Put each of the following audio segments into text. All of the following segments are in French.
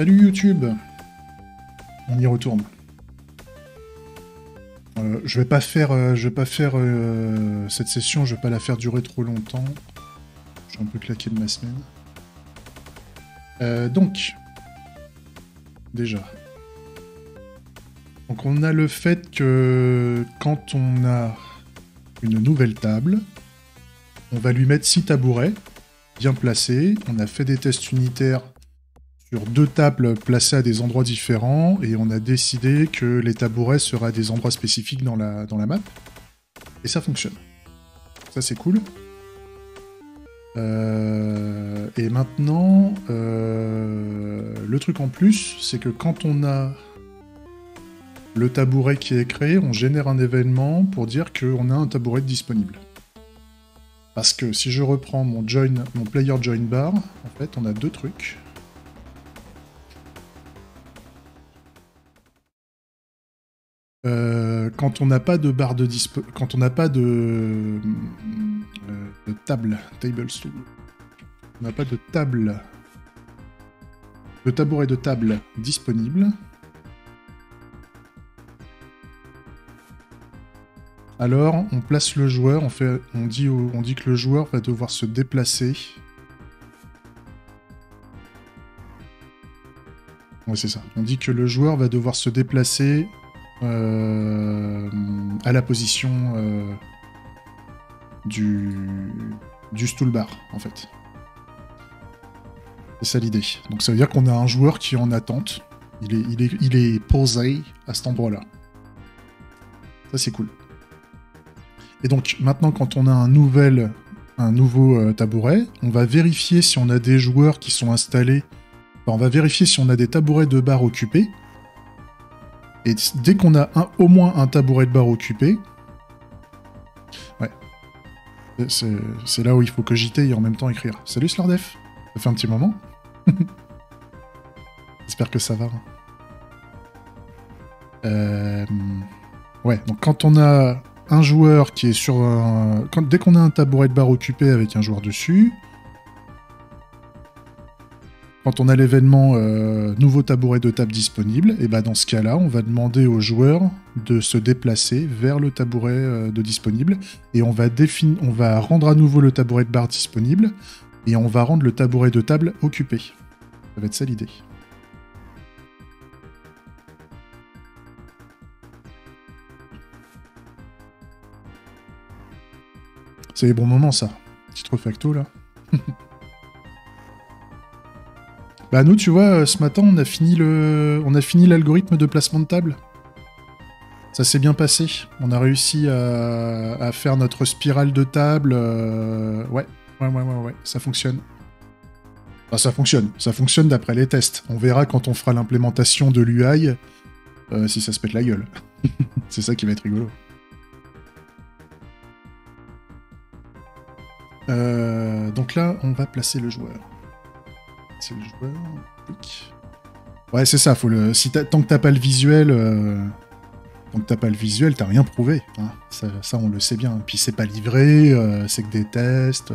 Salut YouTube. On y retourne. Je vais pas faire cette session, je vais pas la faire durer trop longtemps. Je suis un peu claqué de ma semaine. Donc, déjà. Donc on a le fait que quand on a une nouvelle table, on va lui mettre 6 tabourets bien placés. On a fait des tests unitaires sur 2 tables placées à des endroits différents et on a décidé que les tabourets seraient à des endroits spécifiques dans la map. Et ça fonctionne. Ça c'est cool. Et maintenant, le truc en plus, c'est que quand on a le tabouret qui est créé, on génère un événement pour dire qu'on a un tabouret disponible. Parce que si je reprends mon player join bar, en fait, on a 2 trucs. Quand on n'a pas de barre de quand on n'a pas de table, table stool, on n'a pas de table, de tabouret de table disponible, alors on place le joueur, on dit que le joueur va devoir se déplacer. Ouais, c'est ça. On dit que le joueur va devoir se déplacer à la position du stool bar, en fait. C'est ça l'idée. Donc ça veut dire qu'on a un joueur qui est en attente. Il est posé à cet endroit-là. Ça, c'est cool. Et donc, maintenant, quand on a un nouveau tabouret, on va vérifier si on a des joueurs qui sont installés. Enfin, on va vérifier si on a des tabourets de bar occupés. Et dès qu'on a au moins un tabouret de bar occupé... Ouais. C'est là où il faut cogiter et en même temps écrire. Salut Slardef. Ça fait un petit moment. J'espère que ça va. Ouais, donc quand on a un joueur qui est sur un... Dès qu'on a un tabouret de bar occupé avec un joueur dessus, quand on a l'événement nouveau tabouret de table disponible, et ben dans ce cas-là, on va demander au joueur de se déplacer vers le tabouret de disponible, et on va rendre à nouveau le tabouret de bar disponible, et on va rendre le tabouret de table occupé. Ça va être ça l'idée. C'est les bons moments, ça. Petit refacto, là. Bah nous, tu vois, ce matin, on a fini l'algorithme de placement de table. Ça s'est bien passé. On a réussi à faire notre spirale de table. Ouais, ça fonctionne. Enfin, ça fonctionne. Ça fonctionne d'après les tests. On verra quand on fera l'implémentation de l'UI si ça se pète la gueule. C'est ça qui va être rigolo. Donc là, on va placer le joueur. C'est le joueur. Ouais, c'est ça. Tant que t'as pas le visuel, t'as rien prouvé. Hein. Ça, on le sait bien. Puis c'est pas livré, c'est que des tests,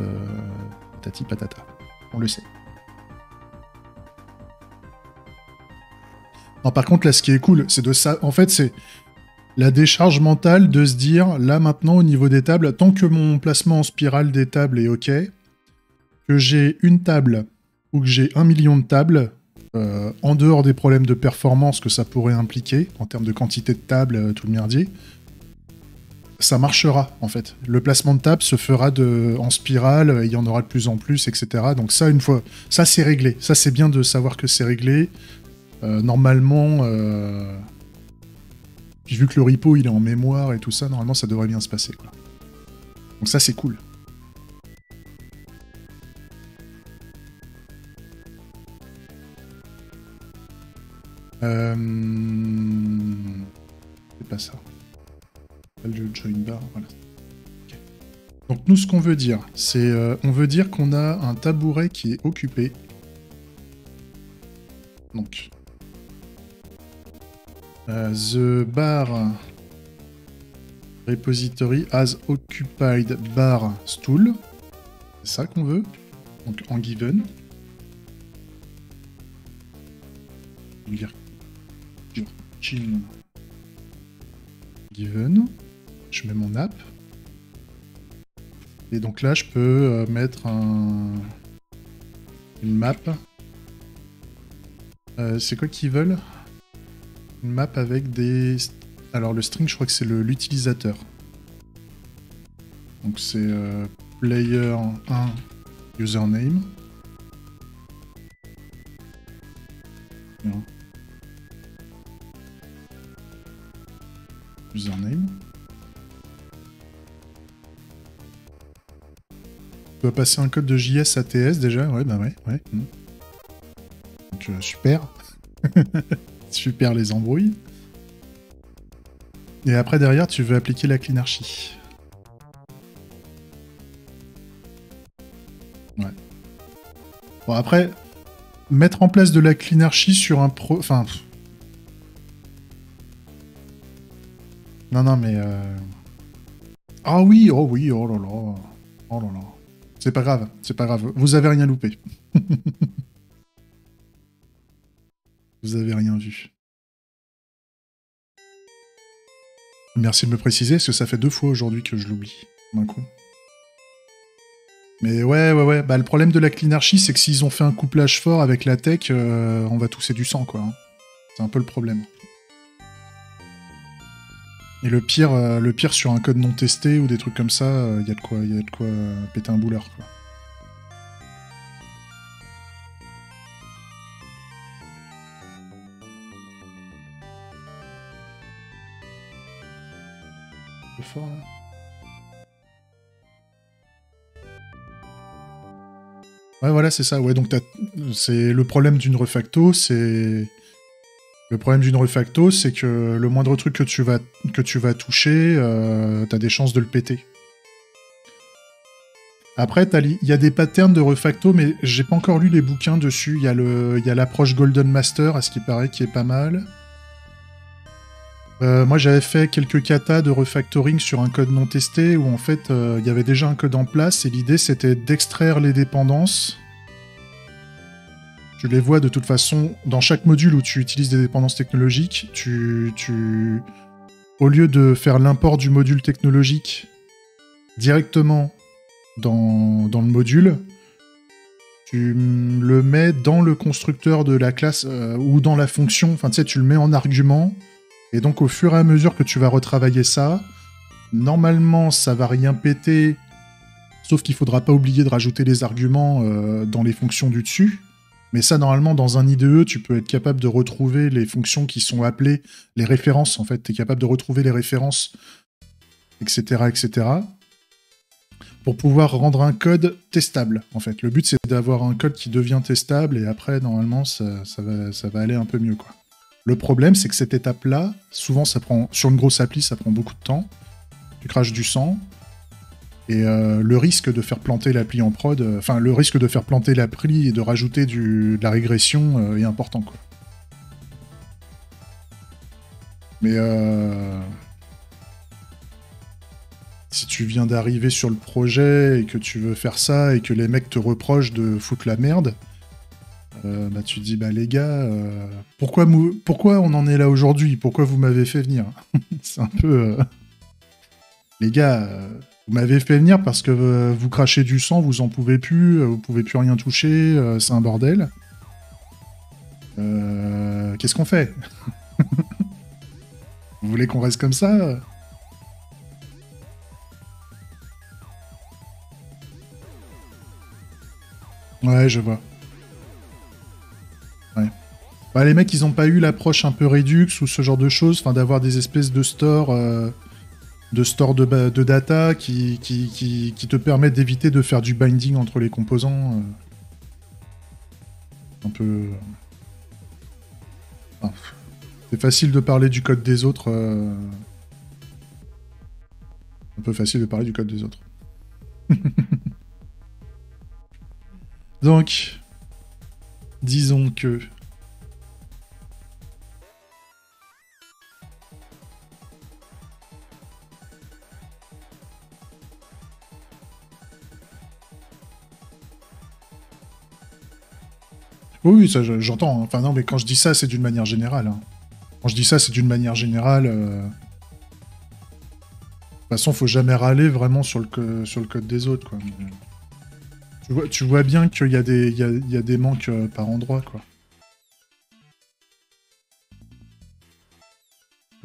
patati patata. On le sait. Non, par contre, là, ce qui est cool, c'est de ça. En fait, c'est la décharge mentale de se dire, là maintenant, au niveau des tables, tant que mon placement en spirale des tables est OK, que j'ai une table ou que j'ai 1 million de tables, en dehors des problèmes de performance que ça pourrait impliquer, en termes de quantité de tables, tout le merdier, ça marchera, en fait. Le placement de table se fera en spirale, il y en aura de plus en plus, etc. Donc ça, une fois... Ça, c'est réglé. Ça, c'est bien de savoir que c'est réglé. Normalement... Puis vu que le repo, il est en mémoire et tout ça, normalement, ça devrait bien se passer, quoi. Donc ça, c'est cool. C'est pas ça. Le join bar, voilà. Okay. Donc nous, ce qu'on veut dire, c'est... on veut dire qu'on a un tabouret qui est occupé. Donc... the bar repository has occupied bar stool. C'est ça qu'on veut. Donc en given. Gherkin given. Je mets mon app. Et donc là, je peux mettre une map. C'est quoi qu'ils veulent? Une map avec des... Alors le string, je crois que c'est l'utilisateur. Donc c'est player 1 username. Bien. Username. Tu dois passer un code de JS ATS déjà. Ouais, bah ouais. Donc super. Super les embrouilles. Et après derrière, tu veux appliquer la cleanarchy. Ouais. Bon après, mettre en place de la cleanarchy sur un pro... Enfin... Non mais... Ah oui, oh là là. Oh là là. C'est pas grave, Vous avez rien loupé. Vous avez rien vu. Merci de me préciser, parce que ça fait 2 fois aujourd'hui que je l'oublie. D'un coup. Mais ouais. Bah, le problème de la cleanarchy, c'est que s'ils ont fait un couplage fort avec la tech, on va tousser du sang, quoi. C'est un peu le problème. Et le pire sur un code non testé ou des trucs comme ça, il y a de quoi péter un bouleur, quoi. Un peu fort, là. Ouais, voilà, c'est ça. Ouais, donc c'est le problème d'une refacto, c'est... Le problème d'une refacto, c'est que le moindre truc que tu vas toucher, t'as des chances de le péter. Après, il y a des patterns de refacto, mais j'ai pas encore lu les bouquins dessus. Il y a l'approche Golden Master, à ce qui paraît, qui est pas mal. Moi, j'avais fait quelques katas de refactoring sur un code non testé, où en fait, il y avait déjà un code en place, et l'idée, c'était d'extraire les dépendances. Tu les vois de toute façon, dans chaque module où tu utilises des dépendances technologiques, au lieu de faire l'import du module technologique directement dans le module, tu le mets dans le constructeur de la classe ou dans la fonction, enfin tu sais, tu le mets en argument, et donc au fur et à mesure que tu vas retravailler ça, normalement ça va rien péter, sauf qu'il faudra pas oublier de rajouter les arguments dans les fonctions du dessus. Mais ça, normalement, dans un IDE, tu peux être capable de retrouver les fonctions qui sont appelées, les références, en fait. Tu es capable de retrouver les références, etc., pour pouvoir rendre un code testable, en fait. Le but, c'est d'avoir un code qui devient testable, et après, normalement, ça va aller un peu mieux, quoi. Le problème, c'est que cette étape-là, souvent, sur une grosse appli, ça prend beaucoup de temps. Tu craches du sang. Et le risque de faire planter l'appli en prod, le risque de faire planter l'appli et de rajouter de la régression est important, quoi. Mais si tu viens d'arriver sur le projet et que tu veux faire ça et que les mecs te reprochent de foutre la merde, bah tu te dis, bah les gars, pourquoi on en est là aujourd'hui? Pourquoi vous m'avez fait venir? C'est un peu... Les gars... Vous m'avez fait venir parce que vous crachez du sang, vous en pouvez plus, vous pouvez plus rien toucher, c'est un bordel. Qu'est-ce qu'on fait? Vous voulez qu'on reste comme ça? Ouais, je vois. Ouais. Bah, les mecs, ils ont pas eu l'approche un peu Redux ou ce genre de choses, enfin d'avoir des espèces de stores... de data qui te permettent d'éviter de faire du binding entre les composants. Un peu... Enfin, c'est facile de parler du code des autres. Un peu facile de parler du code des autres. Donc, disons que... Oui, ça j'entends. Hein. Enfin non, mais quand je dis ça, c'est d'une manière générale. Hein. Quand je dis ça, c'est d'une manière générale. De toute façon, faut jamais râler vraiment sur le code des autres, quoi. Mais, tu vois bien qu'il y a des manques par endroit, quoi.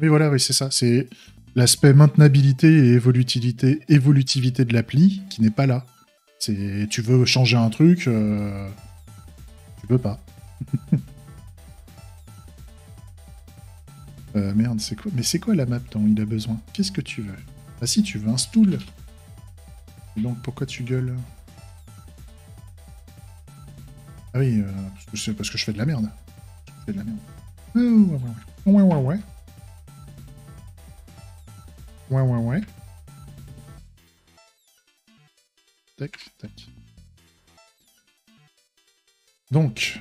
Oui, voilà, oui, c'est ça. C'est l'aspect maintenabilité et évolutivité de l'appli qui n'est pas là. C'est tu veux changer un truc, tu peux pas. Merde, c'est quoi? Mais c'est quoi la map dont il a besoin? Qu'est-ce que tu veux? Ah si, tu veux un stool. Et donc pourquoi tu gueules? Ah oui, parce que je fais de la merde. Je fais de la merde. Ouais, ouais, ouais. Ouais, ouais, ouais. Tac, tac. Donc.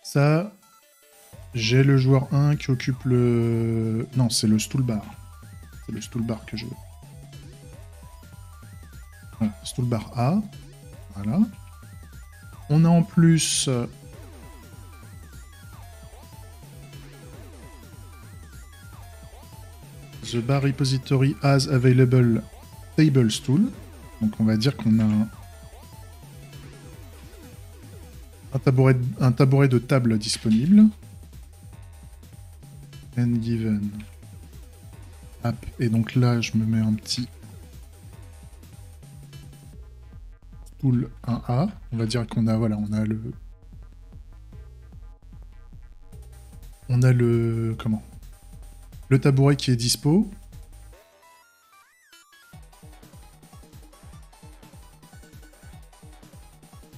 Ça, j'ai le joueur 1 qui occupe le... Non, c'est le stool bar. C'est le stool bar que je veux. Voilà, stool bar A. Voilà. On a en plus... The bar repository has available table stool. Donc on va dire qu'on a un tabouret de table disponible. And given app. Et donc là, je me mets un petit stool 1A. On va dire qu'on a, voilà, on a le, comment? Le tabouret qui est dispo.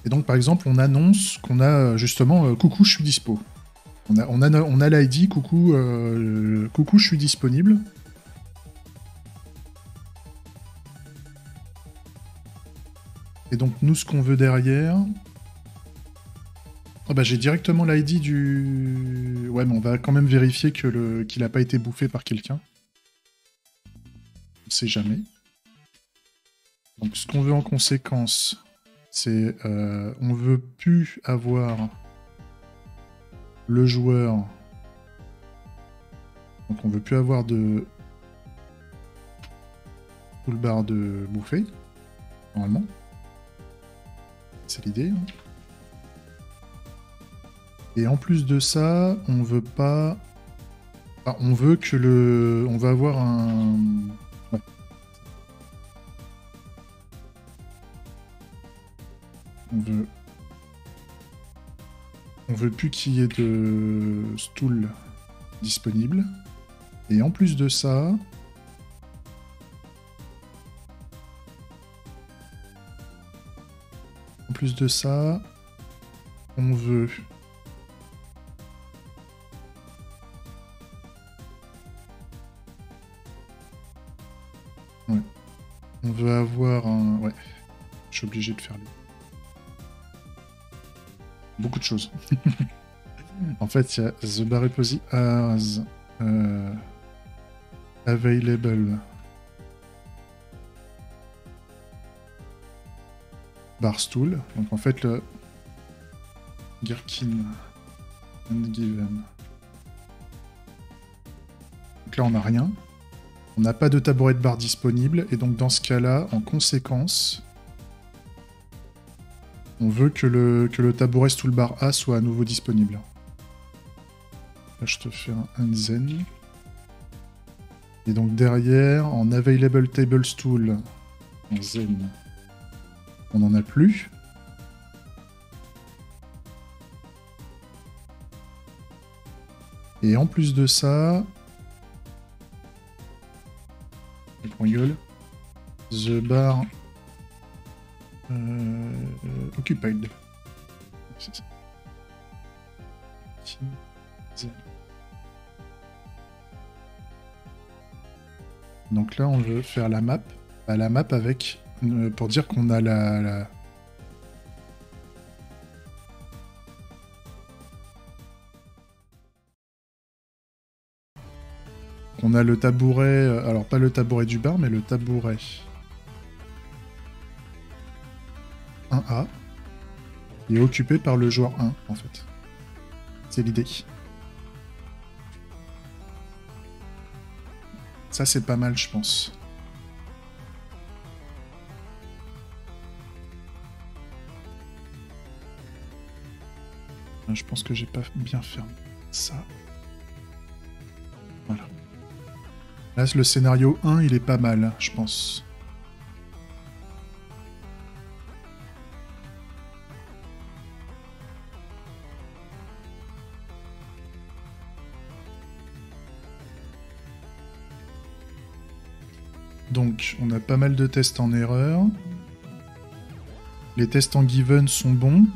Et donc, par exemple, on annonce qu'on a justement coucou, je suis dispo. On a l'ID coucou, coucou, je suis disponible. Et donc, nous, ce qu'on veut derrière. Oh bah, j'ai directement l'ID du. Ouais, mais on va quand même vérifier qu'il n'a pas été bouffé par quelqu'un. On sait jamais. Donc, ce qu'on veut en conséquence, c'est on veut plus avoir le joueur. Donc on veut plus avoir de toolbar de bouffer, normalement. C'est l'idée. Hein. Et en plus de ça, on veut pas. Enfin, on veut que le. On va avoir un. Ouais. On veut plus qu'il y ait de stool disponible. Et en plus de ça. En plus de ça, on veut. Ouais. On veut avoir un. Ouais. Je suis obligé de faire les. Beaucoup de choses. En fait, il y a The Bar Repository as available bar stool. Donc en fait, le Gherkin and given. Donc là, on n'a rien. On n'a pas de tabouret de bar disponible. Et donc dans ce cas-là, en conséquence, on veut que le tabouret stool bar A soit à nouveau disponible. Là, je te fais un unzen. Et donc derrière, en available table stool, en zen, on n'en a plus. Et en plus de ça, gueule, the bar occupied. C'est ça. Donc là, on veut faire la map. Bah, la map avec... pour dire qu'on a la... On a le tabouret... alors, pas le tabouret du bar, mais le tabouret... 1A qui est occupé par le joueur 1, en fait. C'est l'idée. Ça, c'est pas mal, je pense. Je pense que j'ai pas bien fermé ça. Voilà. Là, le scénario 1, il est pas mal, je pense. Donc, on a pas mal de tests en erreur. Les tests en given sont bons.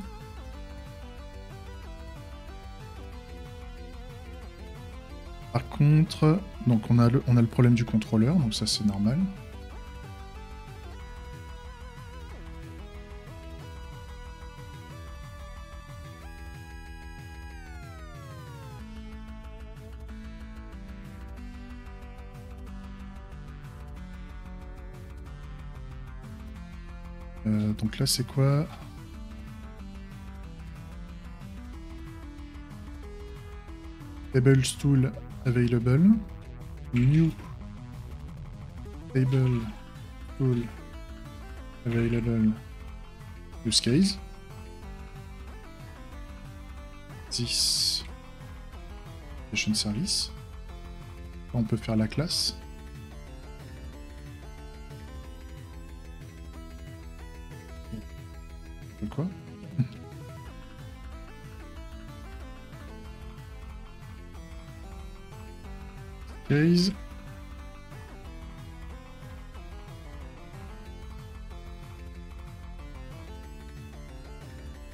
Par contre, donc on a le problème du contrôleur, donc ça c'est normal. Donc là c'est quoi? Table stool available. New table stool available. Use case. 10. Application service. Là, on peut faire la classe. Quoi? Case.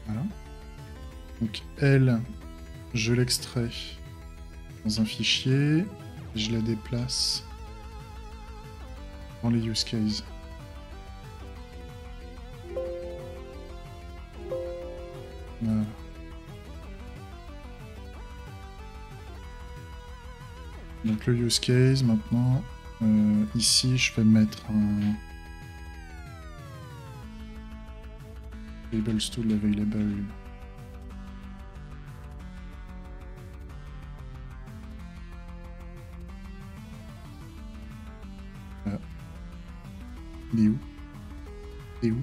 Voilà. Donc elle, je l'extrais dans un fichier, je la déplace dans les use cases. Voilà. Donc le use case, maintenant, ici, je vais mettre un table stool available. Il est où? Il est où?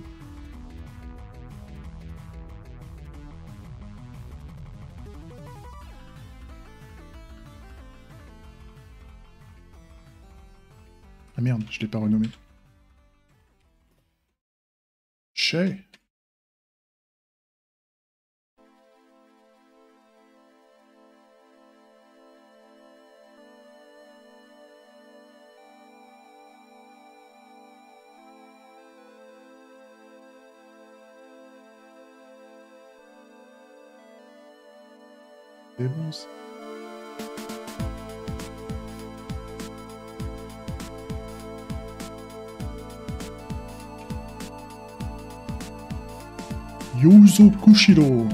Ah merde, je l'ai pas renommé. Chez. C'est bon ça. Yuzo Kushiro.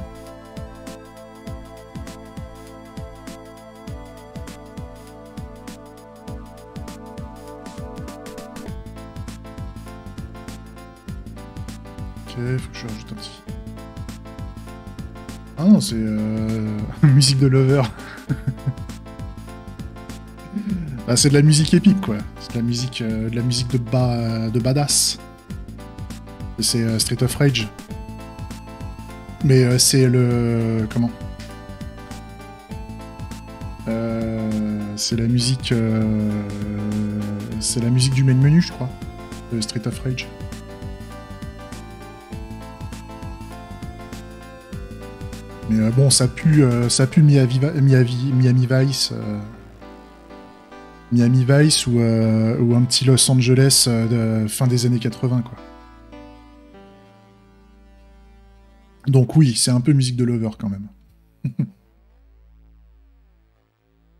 Ok, faut que je rajoute un petit. Ah non, c'est musique de Lover. Ah, c'est de la musique épique, quoi. C'est de la musique de badass. C'est Street of Rage. Mais c'est le... Comment c'est la musique... c'est la musique du main menu, je crois. De Street of Rage. Mais bon, ça pue Miami Vice. Miami Vice ou un petit Los Angeles de fin des années 80, quoi. Donc oui, c'est un peu musique de Lover quand même.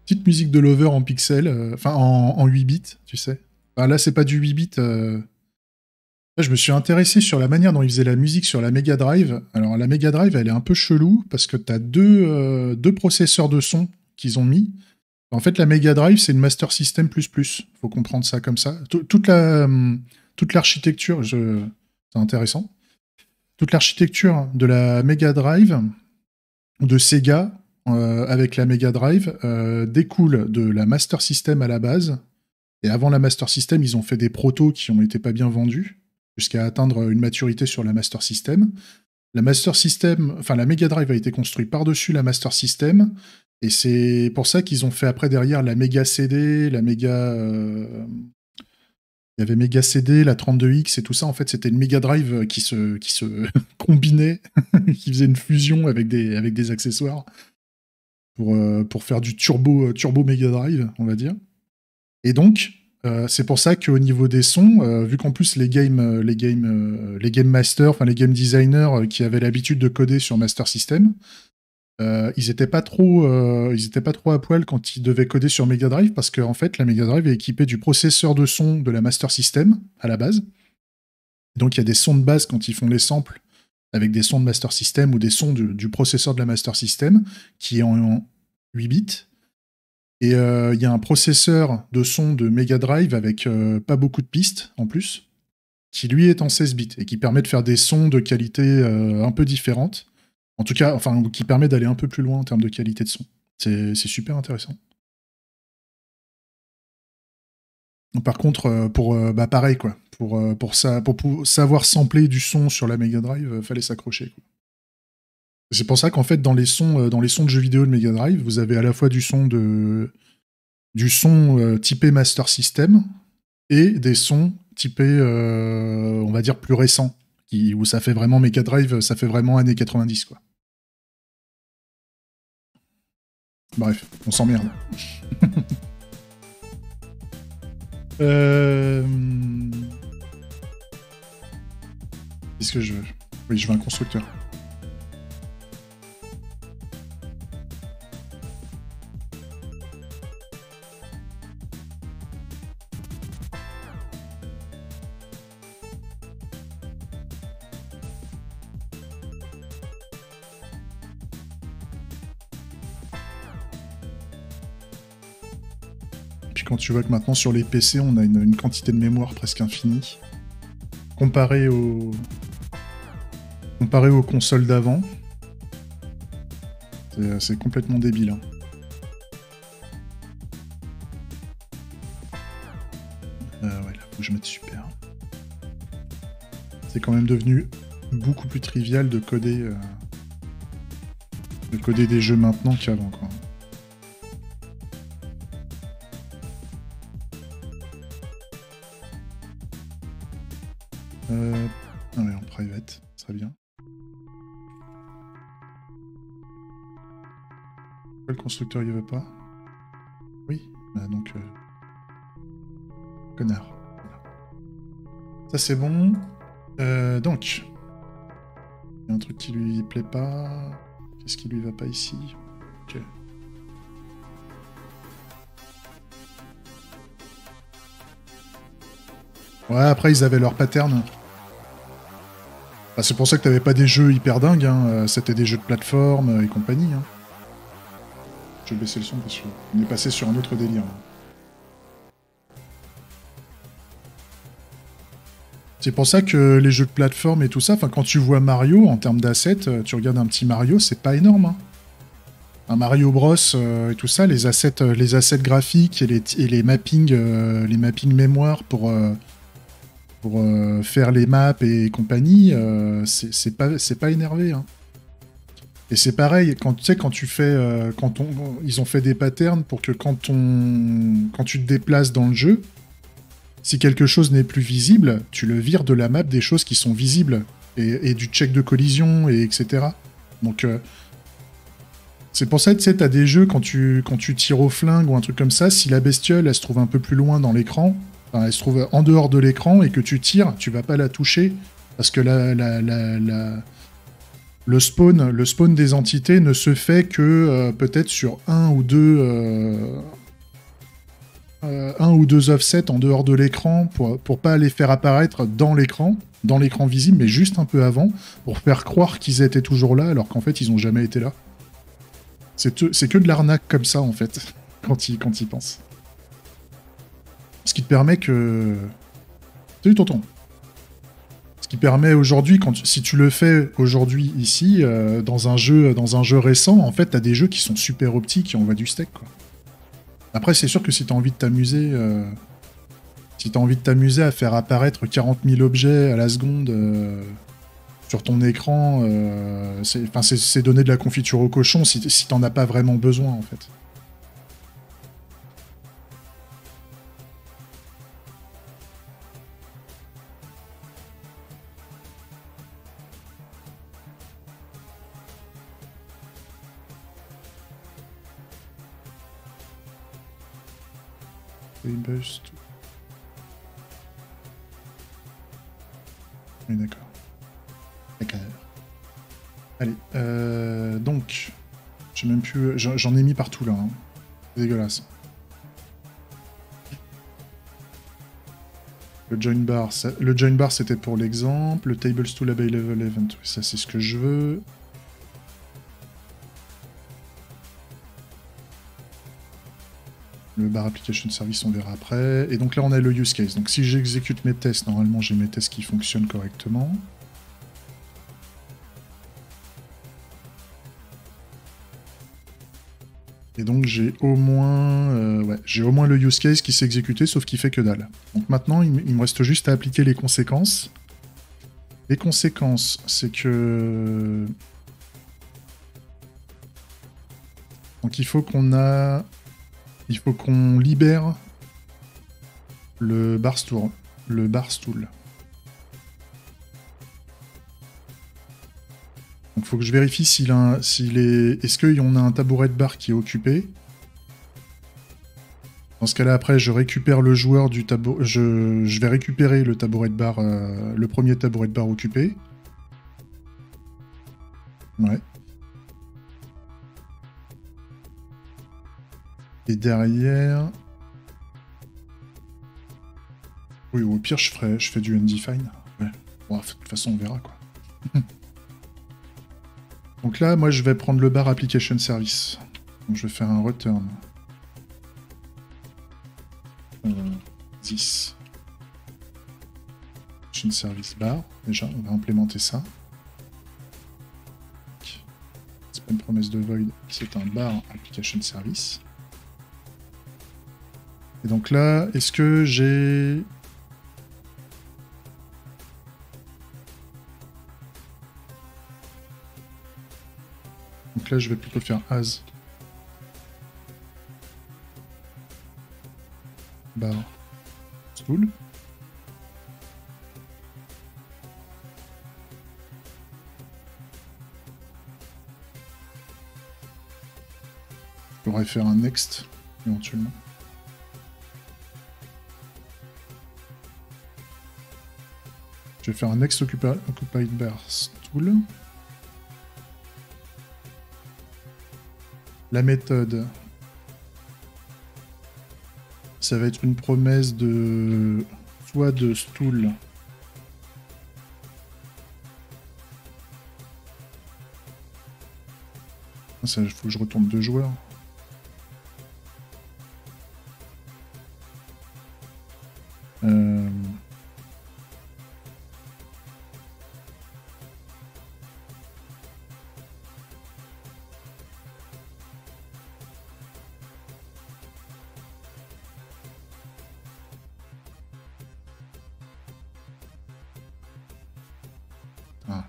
Petite musique de Lover en pixels, enfin en 8 bits, tu sais. Enfin, là, c'est pas du 8 bits. Là, je me suis intéressé sur la manière dont ils faisaient la musique sur la Mega Drive. Alors la Mega Drive, elle est un peu chelou parce que t'as deux processeurs de son qu'ils ont mis. En fait, la Mega Drive, c'est une Master System++. Faut comprendre ça comme ça. Toute l'architecture, c'est intéressant. toute l'architecture de la Mega Drive, de Sega, avec la Mega Drive, découle de la Master System à la base. Et avant la Master System, ils ont fait des protos qui ont été pas bien vendus, jusqu'à atteindre une maturité sur la Master System. La Master System, enfin la Mega Drive a été construite par-dessus la Master System, et c'est pour ça qu'ils ont fait après derrière la Mega CD, la Mega... Il y avait Mega CD, la 32X et tout ça. En fait, c'était une Mega Drive qui se combinait, qui faisait une fusion avec des accessoires pour faire du turbo Mega Drive, on va dire. Et donc, c'est pour ça qu'au niveau des sons, vu qu'en plus les game masters, enfin les game designers qui avaient l'habitude de coder sur Master System, ils étaient pas trop à poil quand ils devaient coder sur Mega Drive, parce qu'en fait la Mega Drive est équipée du processeur de son de la Master System à la base. Donc il y a des sons de base quand ils font les samples avec des sons de Master System ou des sons du processeur de la Master System qui est en 8 bits. Et il y a un processeur de son de Mega Drive avec pas beaucoup de pistes en plus, qui lui est en 16 bits et qui permet de faire des sons de qualité un peu différente. En tout cas, enfin, qui permet d'aller un peu plus loin en termes de qualité de son. C'est super intéressant. Par contre, pareil, quoi. Pour savoir sampler du son sur la Mega Drive, fallait s'accrocher, quoi. C'est pour ça qu'en fait, dans les sons de jeux vidéo de Mega Drive, vous avez à la fois du son typé Master System et des sons typés, on va dire, plus récents, où ça fait vraiment Mega Drive, ça fait vraiment années 90, quoi. Bref, on s'emmerde. Qu'est-ce que je veux? Oui, je veux un constructeur. Puis quand tu vois que maintenant sur les PC, on a une quantité de mémoire presque infinie, comparé aux consoles d'avant, c'est complètement débile, hein. Ouais, là, faut que je mette super. C'est quand même devenu beaucoup plus trivial de coder des jeux maintenant qu'avant, quoi. Ah ouais, en private, ça serait bien. Pourquoi le constructeur il veut pas? Oui, bah donc... Connard. Voilà. Ça c'est bon. Donc... Il y a un truc qui lui plaît pas. Qu'est-ce qui lui va pas ici? Ok. Ouais, après ils avaient leur pattern. Bah, c'est pour ça que t'avais pas des jeux hyper dingues, hein. C'était des jeux de plateforme et compagnie, hein. Je vais baisser le son parce qu'on est passé sur un autre délire, là. C'est pour ça que les jeux de plateforme et tout ça, enfin quand tu vois Mario, en termes d'assets, tu regardes un petit Mario, c'est pas énorme, hein. Un Mario Bros et tout ça, les assets graphiques et les mappings mémoire pour faire les maps et compagnie, c'est pas énervé, hein. Et c'est pareil, quand tu fais, ils ont fait des patterns pour que quand tu te déplaces dans le jeu, si quelque chose n'est plus visible, tu le vires de la map des choses qui sont visibles et du check de collision et etc. Donc c'est pour ça que t'as des jeux quand tu tires au flingue ou un truc comme ça, si la bestiole elle se trouve un peu plus loin dans l'écran, enfin, elle se trouve en dehors de l'écran et que tu tires, tu vas pas la toucher parce que le spawn des entités ne se fait que peut-être sur un ou deux offsets en dehors de l'écran pour pas les faire apparaître dans l'écran visible, mais juste un peu avant, pour faire croire qu'ils étaient toujours là alors qu'en fait ils ont jamais été là. C'est que de l'arnaque comme ça en fait, quand ils pensent. Ce qui te permet que... Salut tonton. Ce qui permet aujourd'hui, si tu le fais aujourd'hui ici, dans un jeu récent, en fait, t'as des jeux qui sont super optiques qui envoient du steak, quoi. Après, c'est sûr que si t'as envie de t'amuser, à faire apparaître 40 000 objets à la seconde sur ton écran, c'est donner de la confiture au cochon si t'en as pas vraiment besoin, en fait. Bust. Oui, d'accord. D'accord. Allez, donc, j'ai même plus, j'en ai mis partout là. Hein. C'est dégueulasse. Le join bar, c'était pour l'exemple. Le tables to available event, ça c'est ce que je veux. Le bar application service, on verra après. Et donc là, on a le use case. Donc si j'exécute mes tests, normalement, j'ai mes tests qui fonctionnent correctement. Et donc j'ai au moins le use case qui s'est exécuté, sauf qu'il fait que dalle. Donc maintenant, il me reste juste à appliquer les conséquences. Les conséquences, c'est que... Donc il faut qu'on libère le bar stool. Donc il faut que je vérifie est-ce qu'on a un tabouret de bar qui est occupé. Dans ce cas-là, après, je récupère le joueur du tabouret. Je vais récupérer le tabouret de bar, le premier tabouret de bar occupé. Ouais. Et derrière... Oui, au pire, je fais du undefined. Ouais. Bon, de toute façon, on verra, quoi. Donc là, moi, je vais prendre le bar application service. Donc, je vais faire un return. 10. Application service bar. Déjà, on va implémenter ça. C'est pas une promesse de void, c'est un bar application service. Et donc là, est-ce que j'ai... Donc là, je vais plutôt faire as bar stool. Je pourrais faire un next éventuellement. Je vais faire un next occupied bar stool. La méthode, ça va être une promesse de soit de stool. Ça, il faut que je retourne 2 joueurs. Ah.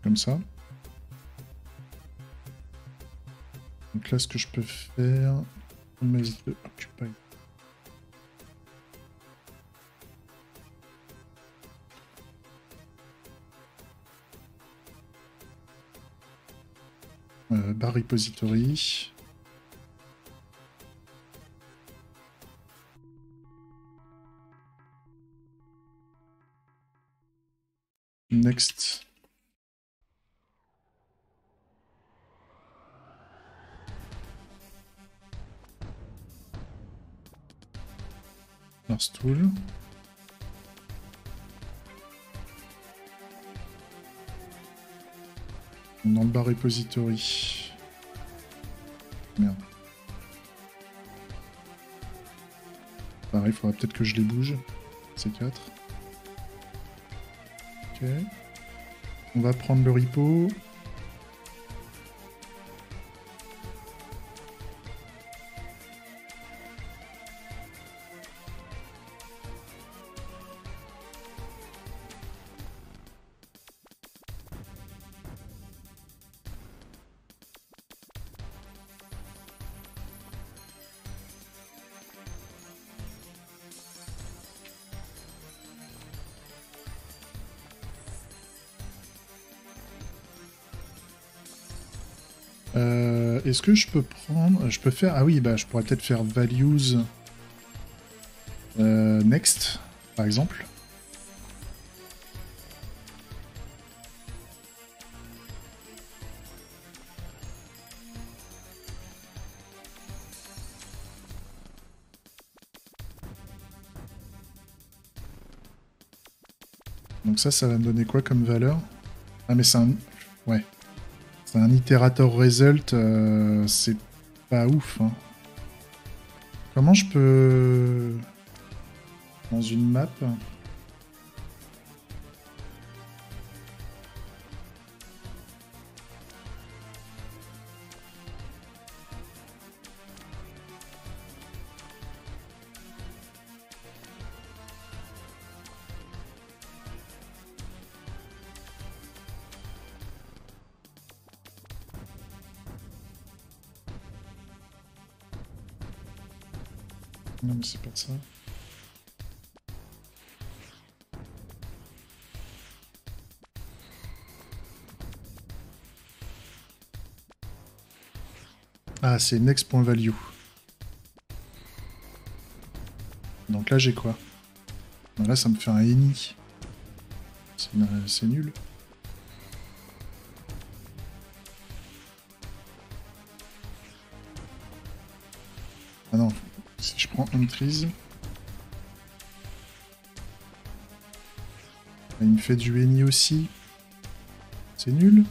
Comme ça. Donc là, ce que je peux faire, promesse de occupy. Bar repository. Next. Bar stool. Dans le bar repository. Merde. Pareil, il faudra peut-être que je les bouge. Ces 4. Ok. On va prendre le repo. Est-ce que je peux prendre... Je peux faire... Ah oui, bah je pourrais peut-être faire values next, par exemple. Donc ça va me donner quoi comme valeur? Ah mais c'est un... Ouais. C'est un itérateur result, c'est pas ouf. Hein. Comment je peux... Dans une map... Non mais c'est pas ça. Ah, c'est next.value. Donc là, j'ai quoi? Ben là, ça me fait un any. C'est nul. Ah non, si je prends entries... Il me fait du any aussi. C'est nul.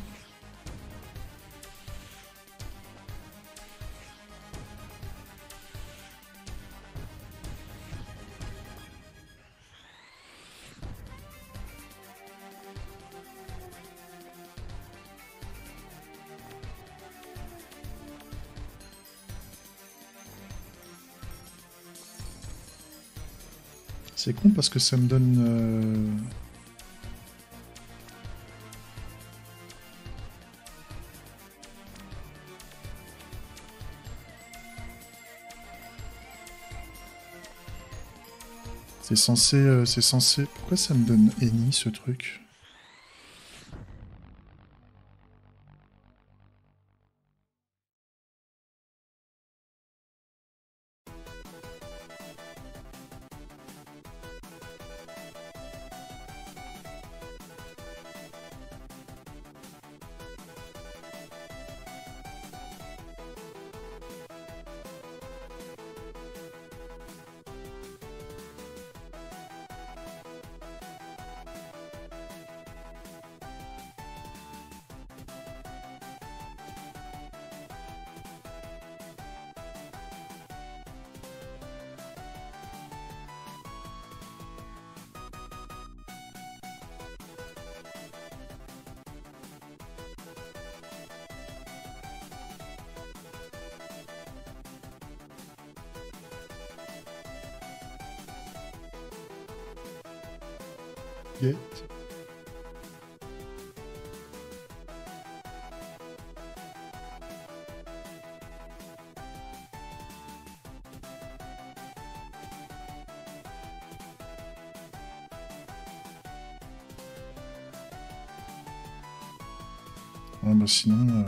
C'est con parce que ça me donne... C'est censé... c'est censé... Pourquoi ça me donne any ce truc? Get. Ouais, bah sinon...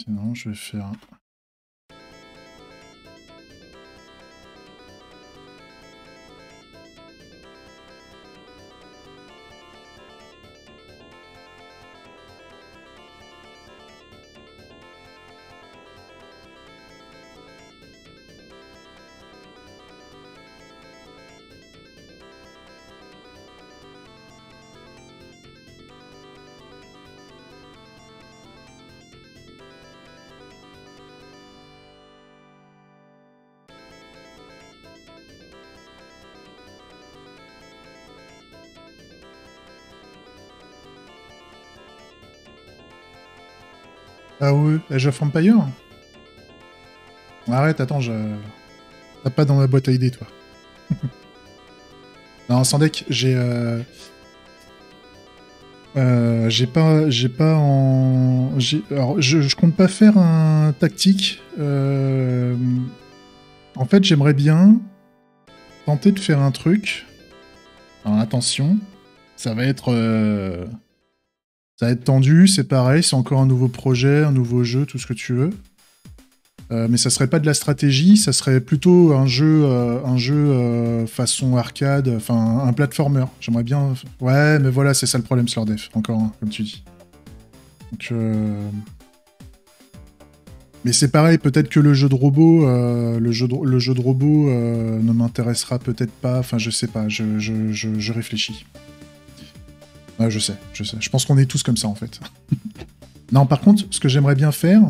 Sinon, je vais faire... Ah ouais, Age of Empire? Arrête, attends, t'as pas dans ma boîte à idées, toi. Non, sans deck, j'ai pas en... Alors, je compte pas faire un tactique. En fait, j'aimerais bien tenter de faire un truc. Alors, attention, ça va être... ça va être tendu, c'est pareil, c'est encore un nouveau projet, un nouveau jeu, tout ce que tu veux. Mais ça serait pas de la stratégie, ça serait plutôt un jeu façon arcade, enfin un platformer. J'aimerais bien. Ouais, mais voilà, c'est ça le problème, Slordef, encore, hein, comme tu dis. Donc, mais c'est pareil, peut-être que le jeu de robot, le jeu de robot ne m'intéressera peut-être pas. Enfin, je sais pas, je réfléchis. Ouais, je sais. Je pense qu'on est tous comme ça en fait. Non, par contre, ce que j'aimerais bien faire,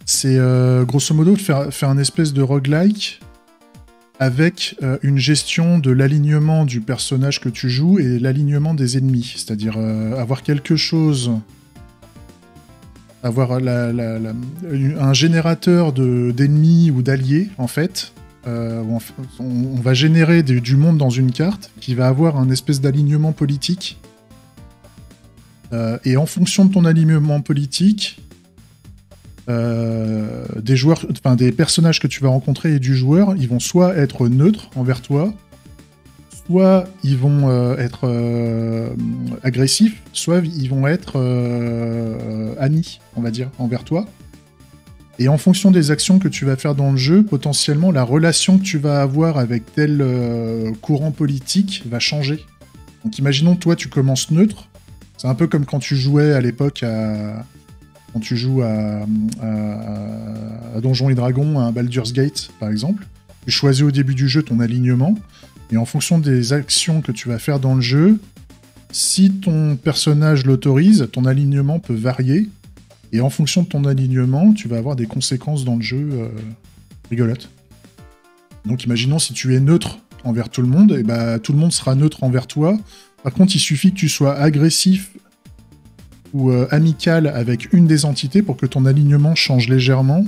c'est grosso modo faire un espèce de roguelike avec une gestion de l'alignement du personnage que tu joues et l'alignement des ennemis. C'est-à-dire avoir quelque chose, avoir un générateur d'ennemis ou d'alliés, en fait. On va générer du monde dans une carte qui va avoir un espèce d'alignement politique. Et en fonction de ton alignement politique, des joueurs, enfin des personnages que tu vas rencontrer et du joueur, ils vont soit être neutres envers toi, soit ils vont être agressifs, soit ils vont être amis, on va dire, envers toi. Et en fonction des actions que tu vas faire dans le jeu, potentiellement la relation que tu vas avoir avec tel courant politique va changer. Donc imaginons toi tu commences neutre, c'est un peu comme quand tu jouais à l'époque quand tu joues à Donjons et Dragons, à un Baldur's Gate, par exemple. Tu choisis au début du jeu ton alignement, et en fonction des actions que tu vas faire dans le jeu, si ton personnage l'autorise, ton alignement peut varier, et en fonction de ton alignement, tu vas avoir des conséquences dans le jeu rigolotes. Donc imaginons si tu es neutre envers tout le monde, et bah tout le monde sera neutre envers toi. Par contre, il suffit que tu sois agressif ou amical avec une des entités pour que ton alignement change légèrement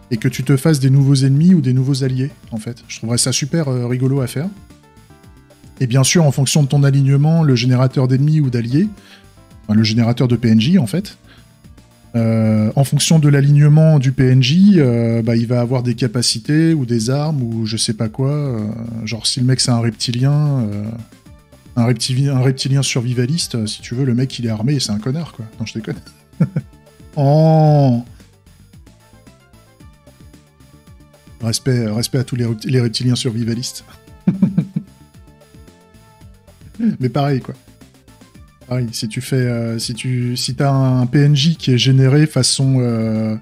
et que tu te fasses des nouveaux ennemis ou des nouveaux alliés, en fait. Je trouverais ça super rigolo à faire. Et bien sûr, en fonction de ton alignement, le générateur d'ennemis ou d'alliés, enfin, le générateur de PNJ, en fait, en fonction de l'alignement du PNJ, bah, il va avoir des capacités ou des armes ou je sais pas quoi. Genre, si le mec c'est un reptilien... un reptilien survivaliste, si tu veux, le mec il est armé et c'est un connard, quoi. Non, je déconne. Oh, respect à tous les reptiliens survivalistes. Mais pareil, quoi. Pareil, si tu fais, si t'as un PNJ qui est généré façon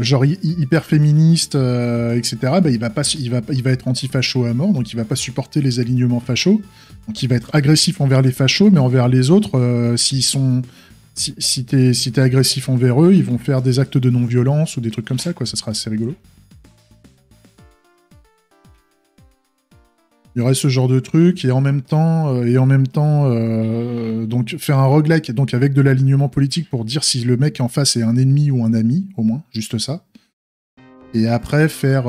genre hyper féministe, etc. Bah, il va être anti-facho à mort, donc il va pas supporter les alignements fachos. Donc il va être agressif envers les fachos, mais envers les autres, si t'es agressif envers eux, ils vont faire des actes de non-violence ou des trucs comme ça, quoi. Ça sera assez rigolo. Il y aurait ce genre de truc, et en même temps, donc faire un roguelike donc avec de l'alignement politique pour dire si le mec en face est un ennemi ou un ami, au moins, juste ça. Et après, faire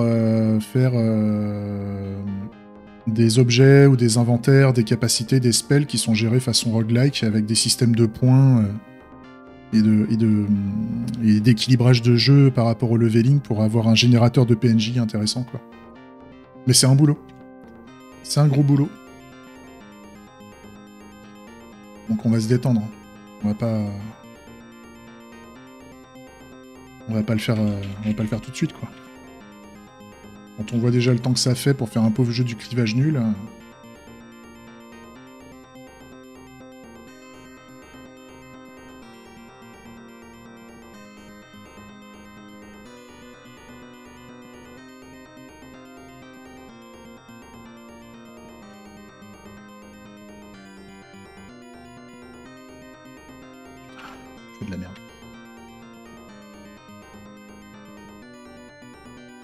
des objets ou des inventaires, des capacités, des spells qui sont gérés façon roguelike avec des systèmes de points et d'équilibrage de jeu par rapport au leveling pour avoir un générateur de PNJ intéressant, quoi. Mais c'est un boulot. C'est un gros boulot. Donc on va se détendre. On va pas le faire tout de suite, quoi. Quand on voit déjà le temps que ça fait pour faire un pauvre jeu du clivage nul. Je fais de la merde.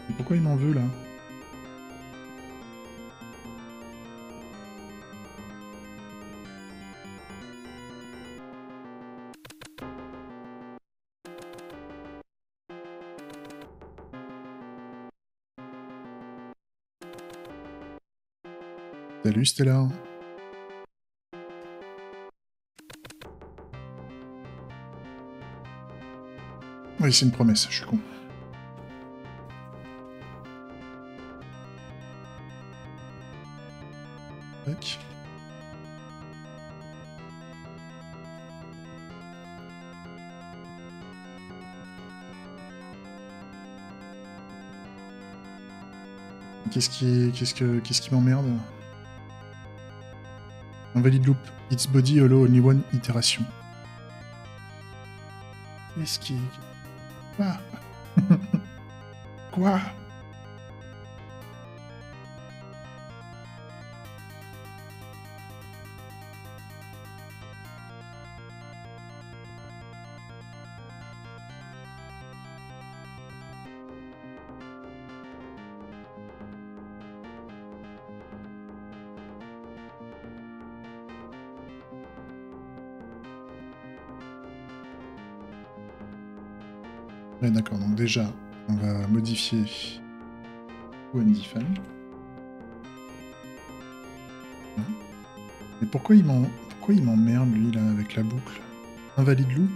Mais pourquoi il m'en veut, là? Salut Stella. Oui, c'est une promesse, je suis con. Tac. Qu'est-ce qui m'emmerde? Invalid loop. Its body allow only one iteration. Qu'est-ce qui... Quoi? Quoi? Ouais, d'accord, donc déjà, on va modifier Undefined. Mais pourquoi il m'emmerde, lui, là, avec la boucle? Invalid loop?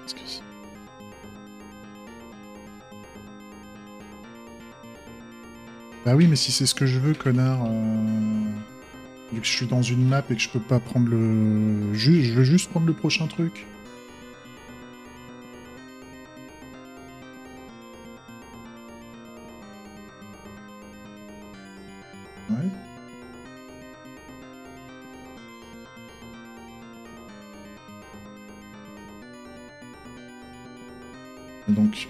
Qu'est-ce que c'est? Bah oui, mais si c'est ce que je veux, connard... Vu que je suis dans une map et que je peux pas prendre le... Je veux juste prendre le prochain truc. Ouais. Et donc...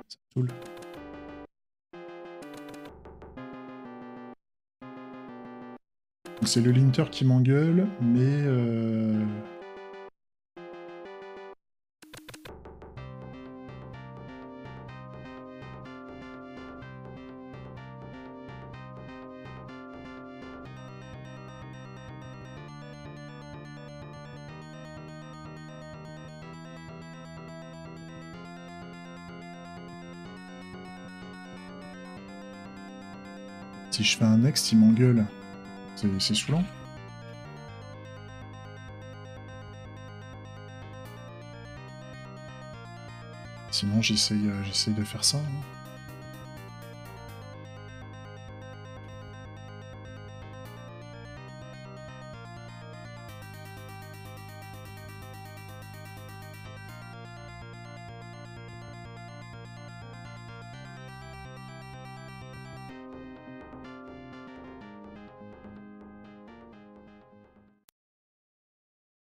Ça me saoule. Donc c'est le linter qui m'engueule, mais... Si je fais un next, il m'engueule. C'est saoulant. Sinon, j'essaye de faire ça. Hein.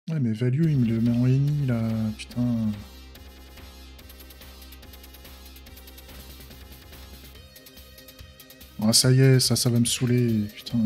Ouais, mais value, il me le met en ennemi, là. Putain. Ah, ça y est, ça va me saouler. Putain.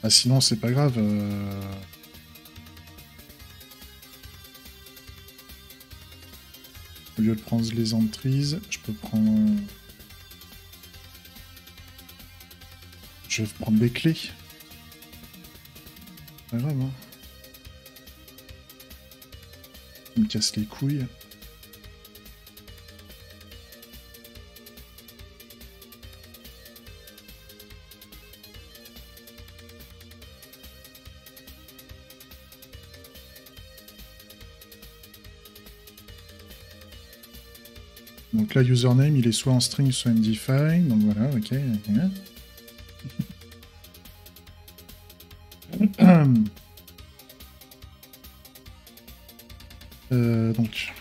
Ah, sinon, c'est pas grave. Au lieu de prendre les entries, je peux prendre... Je vais prendre les clés. Pas grave, hein. Il me casse les couilles. Donc là, username, il est soit en string, soit undefined. Donc voilà, ok. Donc...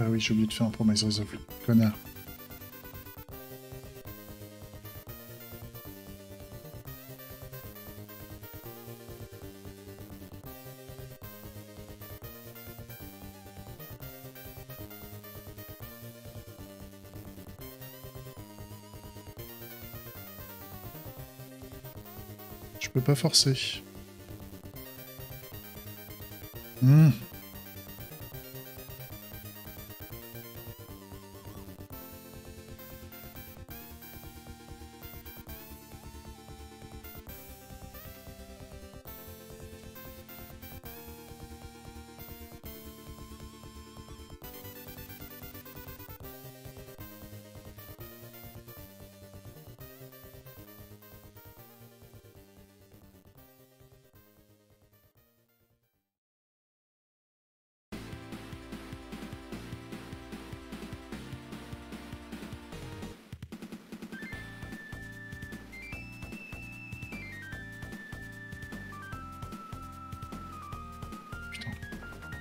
Ah oui, j'ai oublié de faire un promise resolve. Connard. Je peux pas forcer.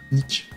Nick.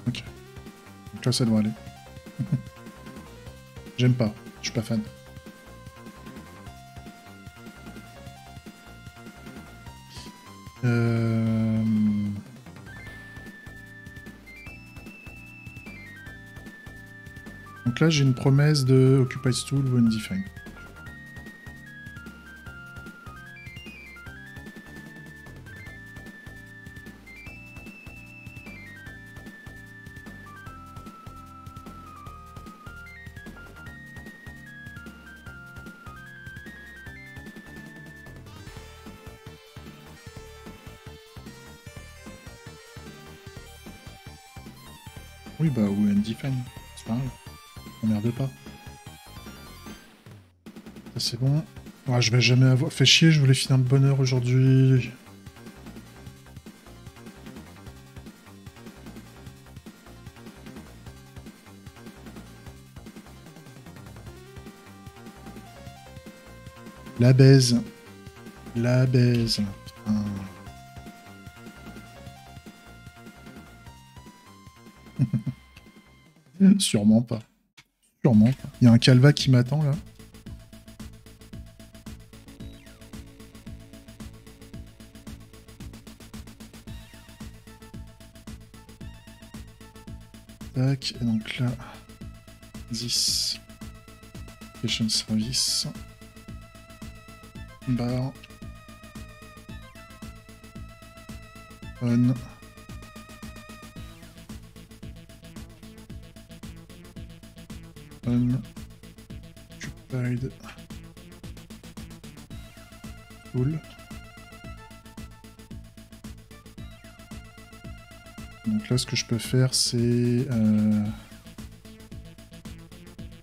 Ok. Donc là, ça doit aller. J'aime pas. Je suis pas fan. Donc là, j'ai une promesse de Occupy Stool ou Undefined. Oui, bah, ou Undefined. C'est pas grave. Emmerde pas. Ça, c'est bon. Ouais, je vais jamais avoir... Fait chier, je voulais finir de bonne heure aujourd'hui. La baise. La baise. Putain. Sûrement pas. Sûrement pas. Il y a un calva qui m'attend là. Tac, et donc là, 10. Station service. Bar. On. On. Occupied. Cool. Donc là, ce que je peux faire, c'est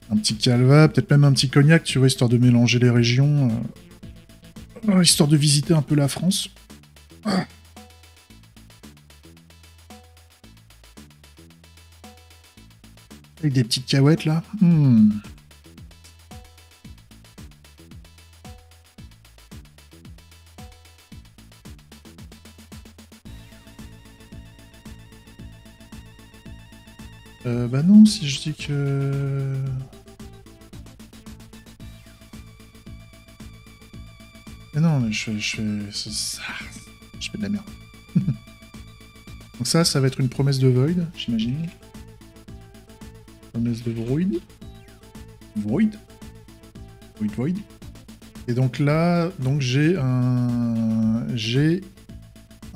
un petit calva, peut-être même un petit cognac, tu vois, histoire de mélanger les régions, histoire de visiter un peu la France. Ah. Avec des petites cahuètes, là. Bah non, si je dis que... Mais non, mais je fais de la merde. Donc ça va être une promesse de Void, j'imagine. Promesse de Void. Void. Void. Et donc là, j'ai un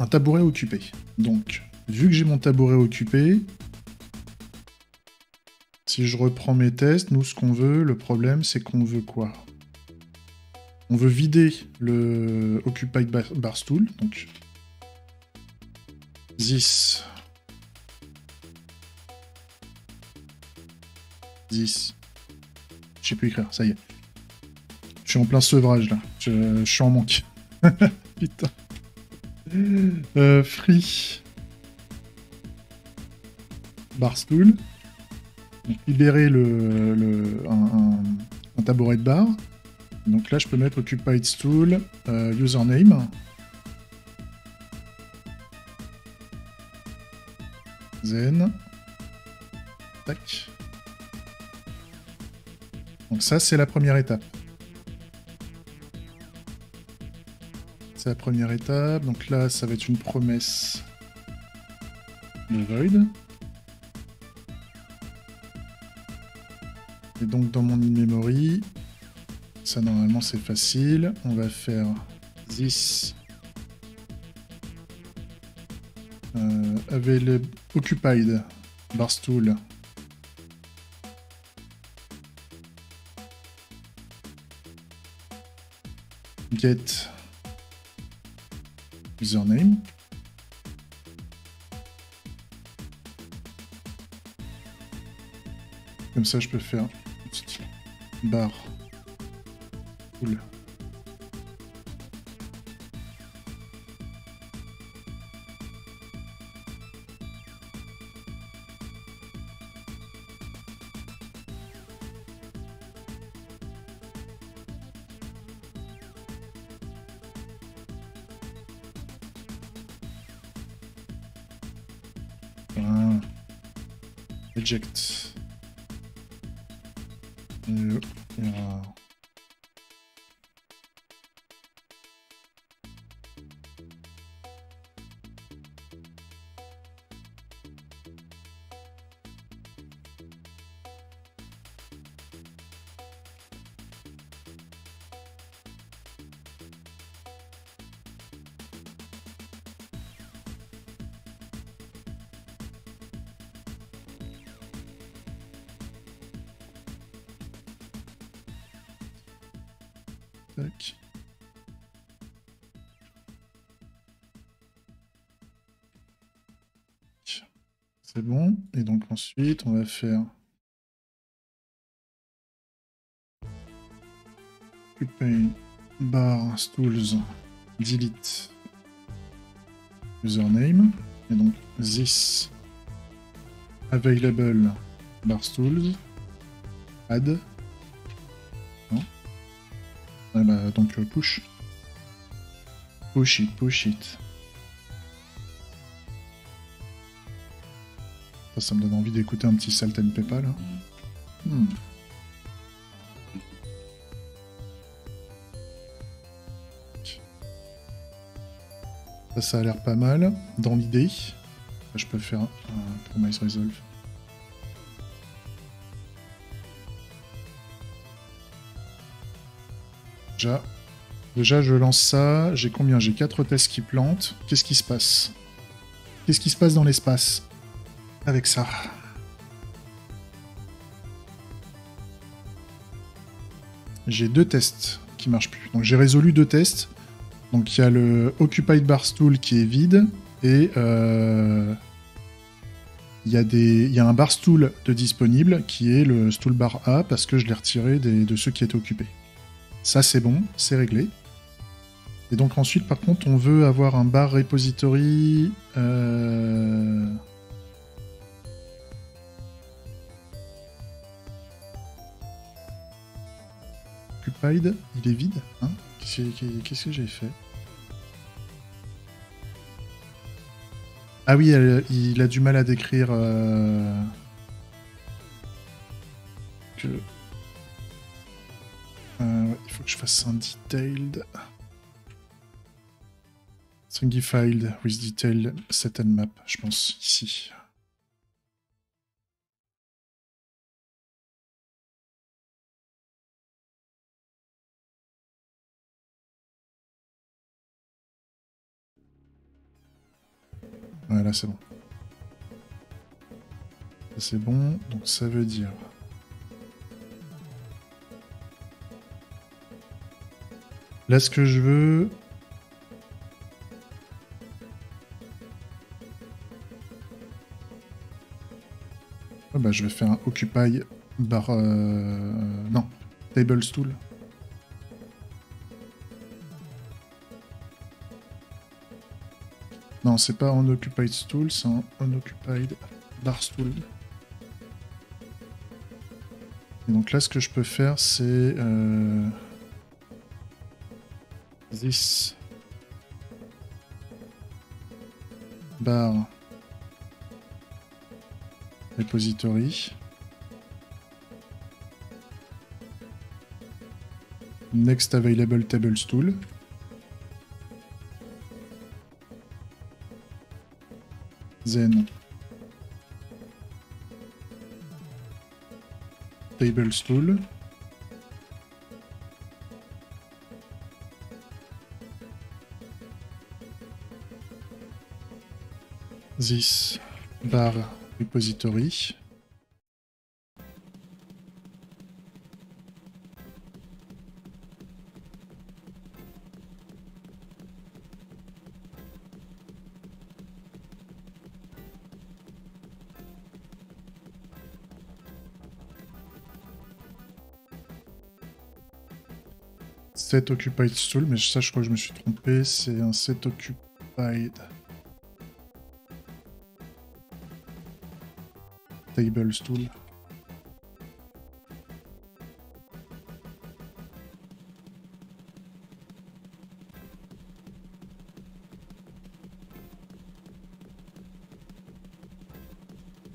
tabouret occupé. Donc, vu que j'ai mon tabouret occupé, si je reprends mes tests, nous, ce qu'on veut, le problème, c'est qu'on veut quoi? On veut vider le Occupied Barstool, donc 10. 10. Je sais plus écrire, ça y est. Je suis en plein sevrage, là. Je suis en manque. Putain. Free. Barstool. Donc, libérer un tabouret de bar. Donc là, je peux mettre Occupied Stool, username. Zen. Tac. Donc ça, c'est la première étape. C'est la première étape. Donc là, ça va être une promesse de Void. Et donc dans mon in-memory, ça normalement c'est facile. On va faire this available occupied barstool get username. Comme ça je peux faire bar cool. Voilà. Eject. Voilà. Tac. C'est bon. Et donc ensuite, on va faire occupy bar stools delete username. Et donc this available bar stools add. Non. Ah bah, donc push. Push it. Ça me donne envie d'écouter un petit Salt and Pepper là. Ça a l'air pas mal dans l'idée. Je peux faire un Promise Resolve. Déjà, je lance ça. J'ai combien? J'ai 4 tests qui plantent. Qu'est-ce qui se passe? Qu'est-ce qui se passe dans l'espace avec ça? J'ai 2 tests qui marchent plus. Donc j'ai résolu 2 tests. Donc il y a le Occupied Barstool qui est vide et il y a un barstool de disponible qui est le stool bar A parce que je l'ai retiré de ceux qui étaient occupés. Ça c'est bon, c'est réglé. Et donc ensuite par contre on veut avoir un bar repository occupied, il est vide, hein? Qu'est-ce que j'ai fait? Ah oui, il a du mal à décrire que... il faut que je fasse un detailed... Thingified with detail set and map, je pense, ici. Ouais, là c'est bon. C'est bon, donc ça veut dire... Là, ce que je veux... Oh, bah, je vais faire un Occupy bar... Non, Table Stool. Non, c'est pas Unoccupied Stool, c'est un Unoccupied Bar Stool. Et donc là, ce que je peux faire, c'est... This... Bar... Repository. Next available table stool. Then table stool. This bar repository. Set occupied stool, mais ça je crois que je me suis trompé, c'est un set occupied table stool.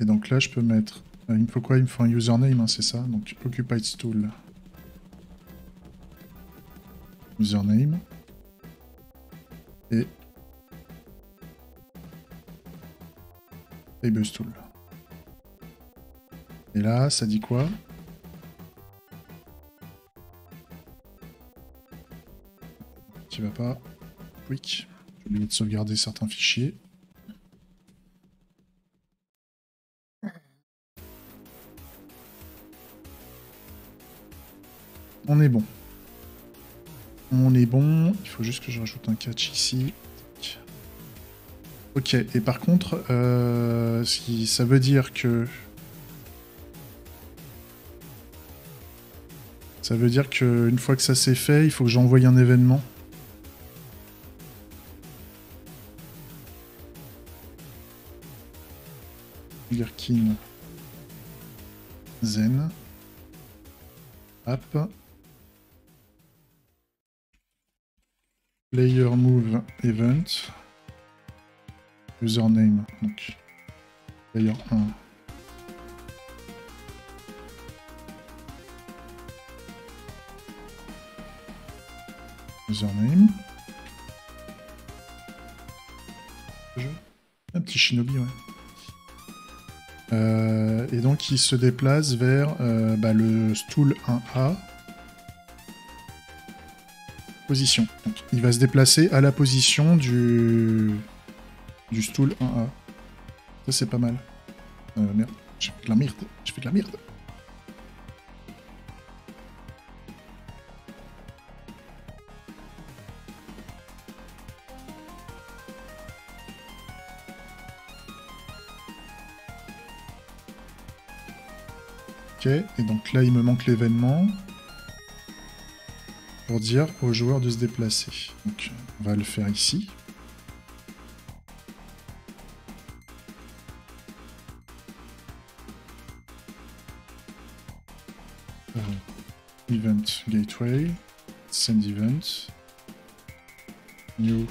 Et donc là je peux mettre... il me faut quoi? Il me faut un username, hein, c'est ça? Donc occupied stool. Username. Et... table stool. Et là, ça dit quoi? Tu vas pas. Quick. J'ai oublié de sauvegarder certains fichiers. On est bon. On est bon. Il faut juste que je rajoute un catch ici. Ok. Et par contre, ça veut dire que... Ça veut dire qu'une fois que ça c'est fait, il faut que j'envoie un événement. Gherkin. Zen. App. Player move event. Username. Donc. Player 1. Username. Un petit shinobi, ouais. Et donc il se déplace vers le stool 1A. Position. Donc, il va se déplacer à la position du stool 1A. Ça c'est pas mal. Merde, j'ai fait de la merde. J'ai fait de la merde. Ok, et donc là il me manque l'événement pour dire au joueur de se déplacer. Donc on va le faire ici. Event gateway, send event, new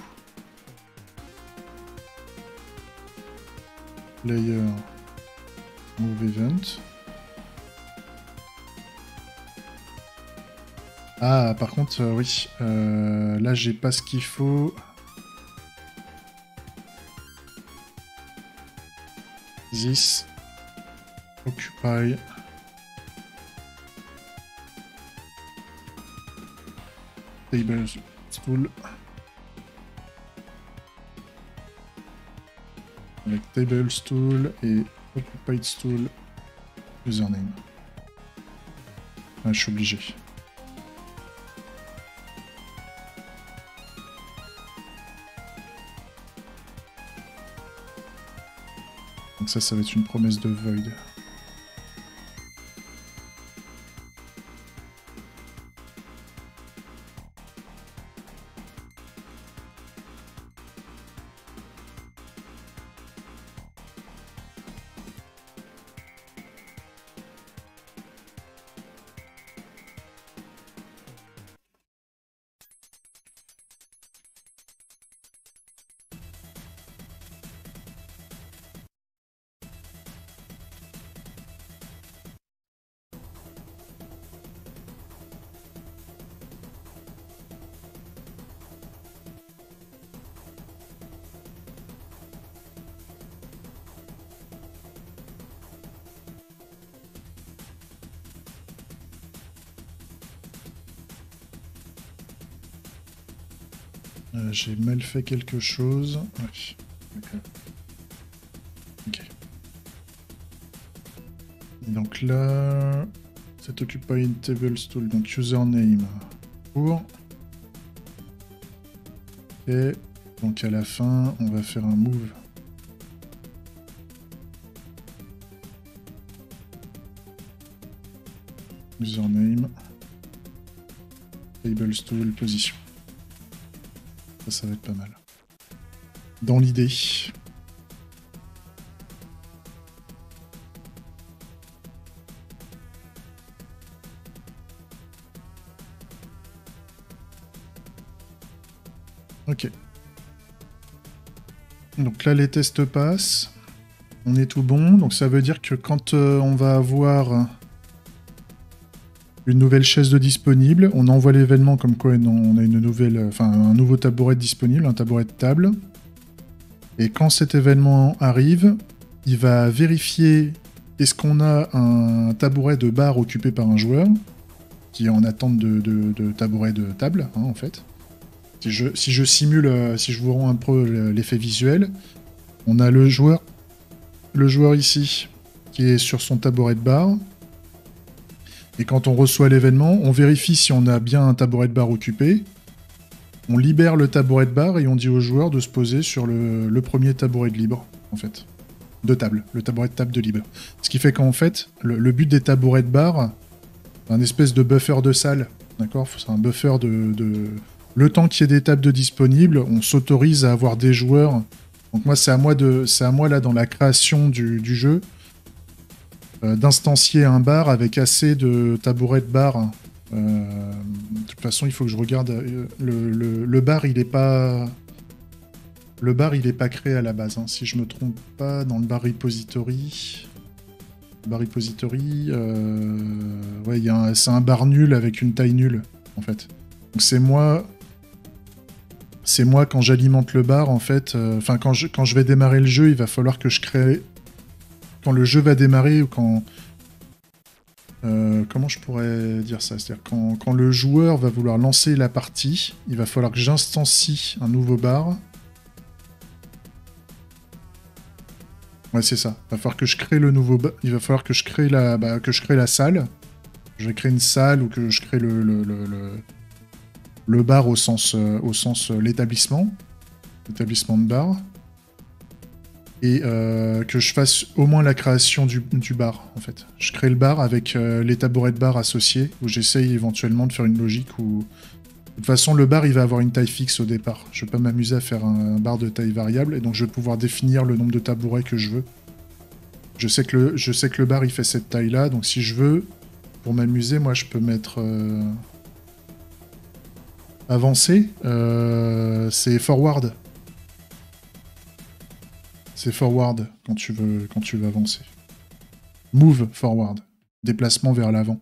player move event. Ah, par contre, oui. Là, j'ai pas ce qu'il faut. This. Occupy. Table stool. Avec table stool et occupied stool username. Ah, je suis obligé. Donc ça va être une promesse de void. J'ai mal fait quelque chose. Ouais. D'accord. Ok. Et donc là, set occupied table stool, donc username pour. Et donc à la fin, on va faire un move. Username. Table stool, position. Ça va être pas mal. Dans l'idée. Ok. Donc là, les tests passent. On est tout bon. Donc ça veut dire que quand on va avoir une nouvelle chaise de disponible, on envoie l'événement comme quoi on a une nouvelle, un nouveau tabouret disponible, un tabouret de table. Et quand cet événement arrive, il va vérifier est-ce qu'on a un tabouret de bar occupé par un joueur, qui est en attente de tabouret de table, hein, en fait. Si je simule, si je vous rends un peu l'effet visuel, on a le joueur ici, qui est sur son tabouret de bar. Et quand on reçoit l'événement, on vérifie si on a bien un tabouret de bar occupé. On libère le tabouret de bar et on dit au joueur de se poser sur le premier tabouret de libre, en fait. De table, le tabouret de table de libre. Ce qui fait qu'en fait, le but des tabourets de bar, un espèce de buffer de salle, d'accord ? C'est un buffer le temps qu'il y ait des tables de disponibles, on s'autorise à avoir des joueurs. Donc moi, c'est à moi là, dans la création du jeu, d'instancier un bar avec assez de tabourets de bar. De toute façon, il faut que je regarde. Le bar, il est pas. Le bar, il est pas créé à la base. Hein. Si je me trompe pas, dans le bar repository. Bar repository. Ouais, c'est un bar nul avec une taille nulle, en fait. Donc c'est moi. c'est moi quand j'alimente le bar, en fait. Enfin, quand je vais démarrer le jeu, il va falloir que je crée... Quand le jeu va démarrer ou quand... comment je pourrais dire ça? C'est-à-dire quand le joueur va vouloir lancer la partie, il va falloir que j'instancie un nouveau bar. Ouais, c'est ça. Il va falloir que je crée le nouveau bar. Il va falloir que je crée la salle. Je vais créer une salle ou que je crée le bar au sens l'établissement de bar. Et que je fasse au moins la création du bar, en fait. Je crée le bar avec les tabourets de bar associés, où j'essaye éventuellement de faire une logique où... De toute façon, le bar, il va avoir une taille fixe au départ. Je vais pas m'amuser à faire un bar de taille variable, et donc je vais pouvoir définir le nombre de tabourets que je veux. Je sais que le bar, il fait cette taille-là, donc si je veux, pour m'amuser, moi, je peux mettre... Avancer, c'est forward. C'est forward quand tu veux avancer. Move forward. Déplacement vers l'avant.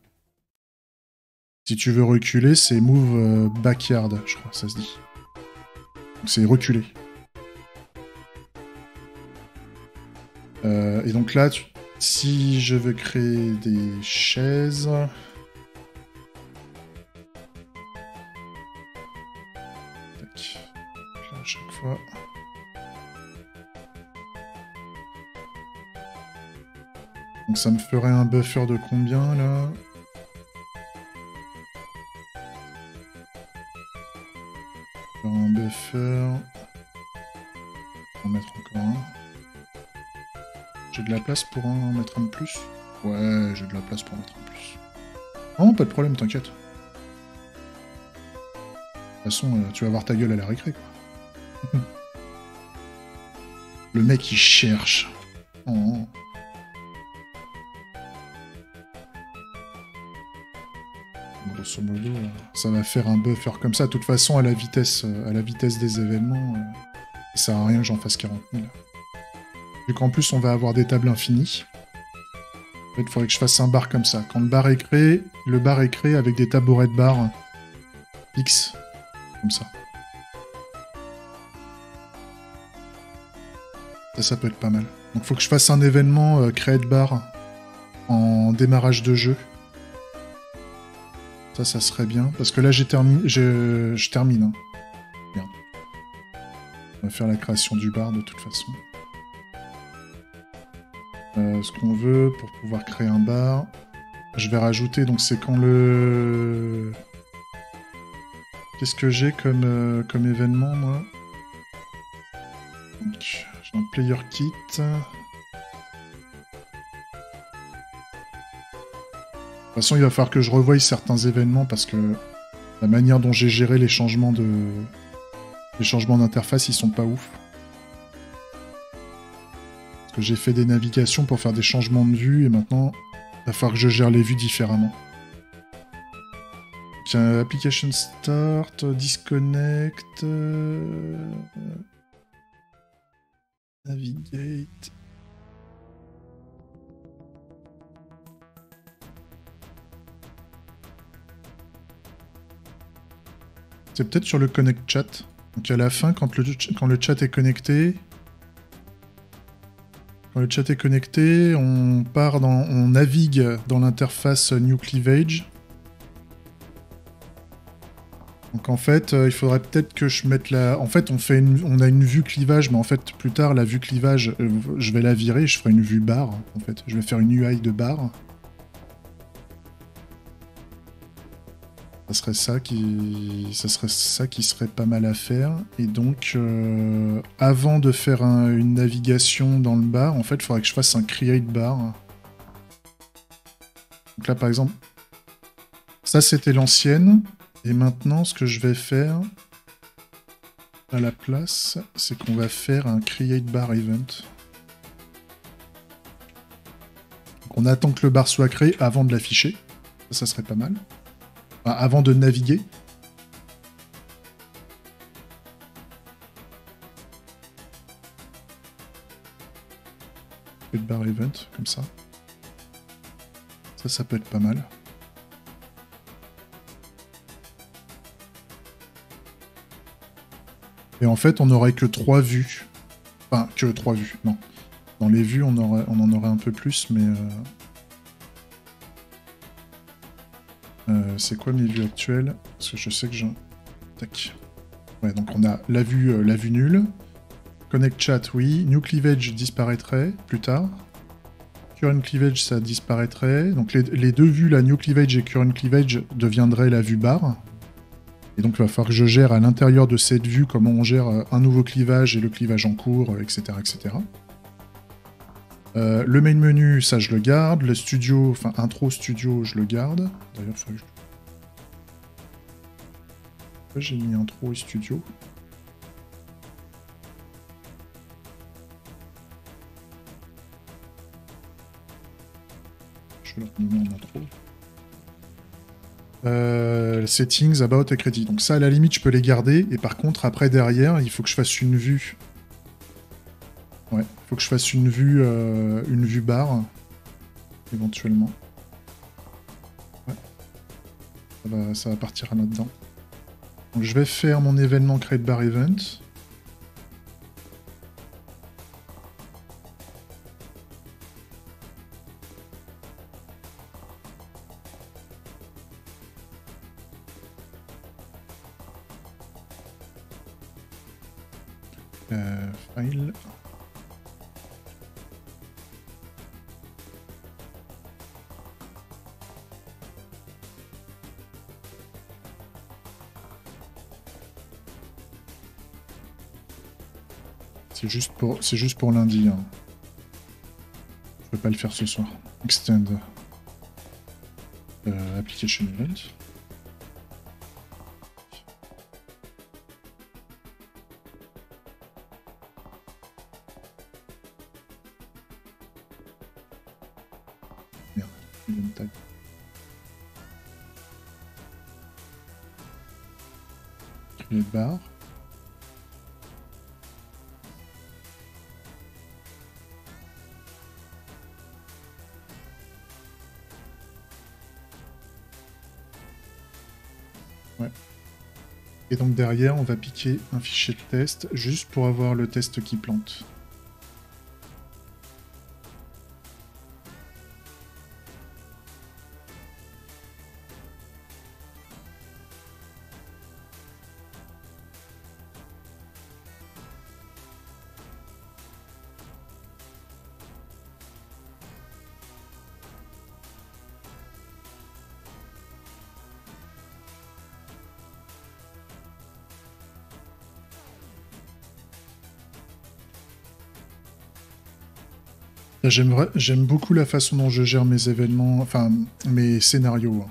Si tu veux reculer, c'est move backyard, je crois, ça se dit. Donc c'est reculer. Et donc là, si je veux créer des chaises... Tac. Là, à chaque fois... Donc ça me ferait un buffer de combien, là? Un buffer... On va mettre encore un. J'ai de la place pour en mettre un de plus? Ouais, j'ai de la place pour en mettre un de plus. Non, pas de problème, t'inquiète. De toute façon, tu vas voir ta gueule à la récré, quoi. Le mec, il cherche. Oh. Grosso modo, ça va faire un buffer comme ça. De toute façon, à la vitesse des événements, ça sert à rien que j'en fasse 40 000. Vu qu'en plus, on va avoir des tables infinies. En fait, il faudrait que je fasse un bar comme ça. Quand le bar est créé avec des tabourets de bar X, comme ça. Ça peut être pas mal. Donc, il faut que je fasse un événement create bar en démarrage de jeu. Ça serait bien. Parce que là, je termine. Hein. Merde. On va faire la création du bar de toute façon. Ce qu'on veut pour pouvoir créer un bar. Je vais rajouter, donc c'est quand le... Qu'est-ce que j'ai comme événement, moi? Donc, j'ai un player kit. De toute façon, il va falloir que je revoie certains événements parce que la manière dont j'ai géré les changements d'interface, ils sont pas ouf. Parce que j'ai fait des navigations pour faire des changements de vue et maintenant, il va falloir que je gère les vues différemment. Tiens, application start, disconnect, navigate. C'est peut-être sur le connect chat. Donc à la fin, quand le chat est connecté, on navigue dans l'interface New Cleavage. Donc en fait, il faudrait peut-être que je mette la... En fait, on a une vue clivage, mais en fait, plus tard, la vue clivage, je vais la virer, je ferai une vue bar, en fait. Je vais faire une UI de bar. Ça serait ça qui serait pas mal à faire. Et donc, avant de faire une navigation dans le bar, en fait, il faudrait que je fasse un create bar. Donc là, par exemple, ça, c'était l'ancienne. Et maintenant, ce que je vais faire à la place, c'est qu'on va faire un create bar event. Donc on attend que le bar soit créé avant de l'afficher. Ça serait pas mal. Enfin, avant de naviguer. Create bar event, comme ça. Ça peut être pas mal. Et en fait, on n'aurait que 3 vues. Enfin, que 3 vues, non. Dans les vues, on en aurait un peu plus, mais... c'est quoi mes vues actuelles? Parce que je sais que j'en... Tac. Ouais, donc on a la vue nulle. Connect chat, oui. New cleavage disparaîtrait plus tard. Current cleavage, ça disparaîtrait. Donc les deux vues, la new cleavage et current cleavage, deviendraient la vue bar. Et donc il va falloir que je gère à l'intérieur de cette vue comment on gère un nouveau clivage et le clivage en cours, etc. etc. Le main menu, ça je le garde. Le studio, enfin intro studio, je le garde. D'ailleurs, il faudrait que je... Pourquoi j'ai mis intro et studio? Je vais le remettre en intro. Settings, about et crédit. Donc ça, à la limite, je peux les garder. Et par contre, après, derrière, il faut que je fasse une vue. Ouais, il faut que je fasse une vue bar, éventuellement. Ouais. Ça va partir là-dedans. Donc je vais faire mon événement create bar event. File. C'est juste pour lundi. Hein. Je peux pas le faire ce soir. Extend application event. Merde, event type. Create bar. Ouais. Et donc derrière, on va piquer un fichier de test juste pour avoir le test qui plante. J'aime beaucoup la façon dont je gère mes événements, enfin mes scénarios.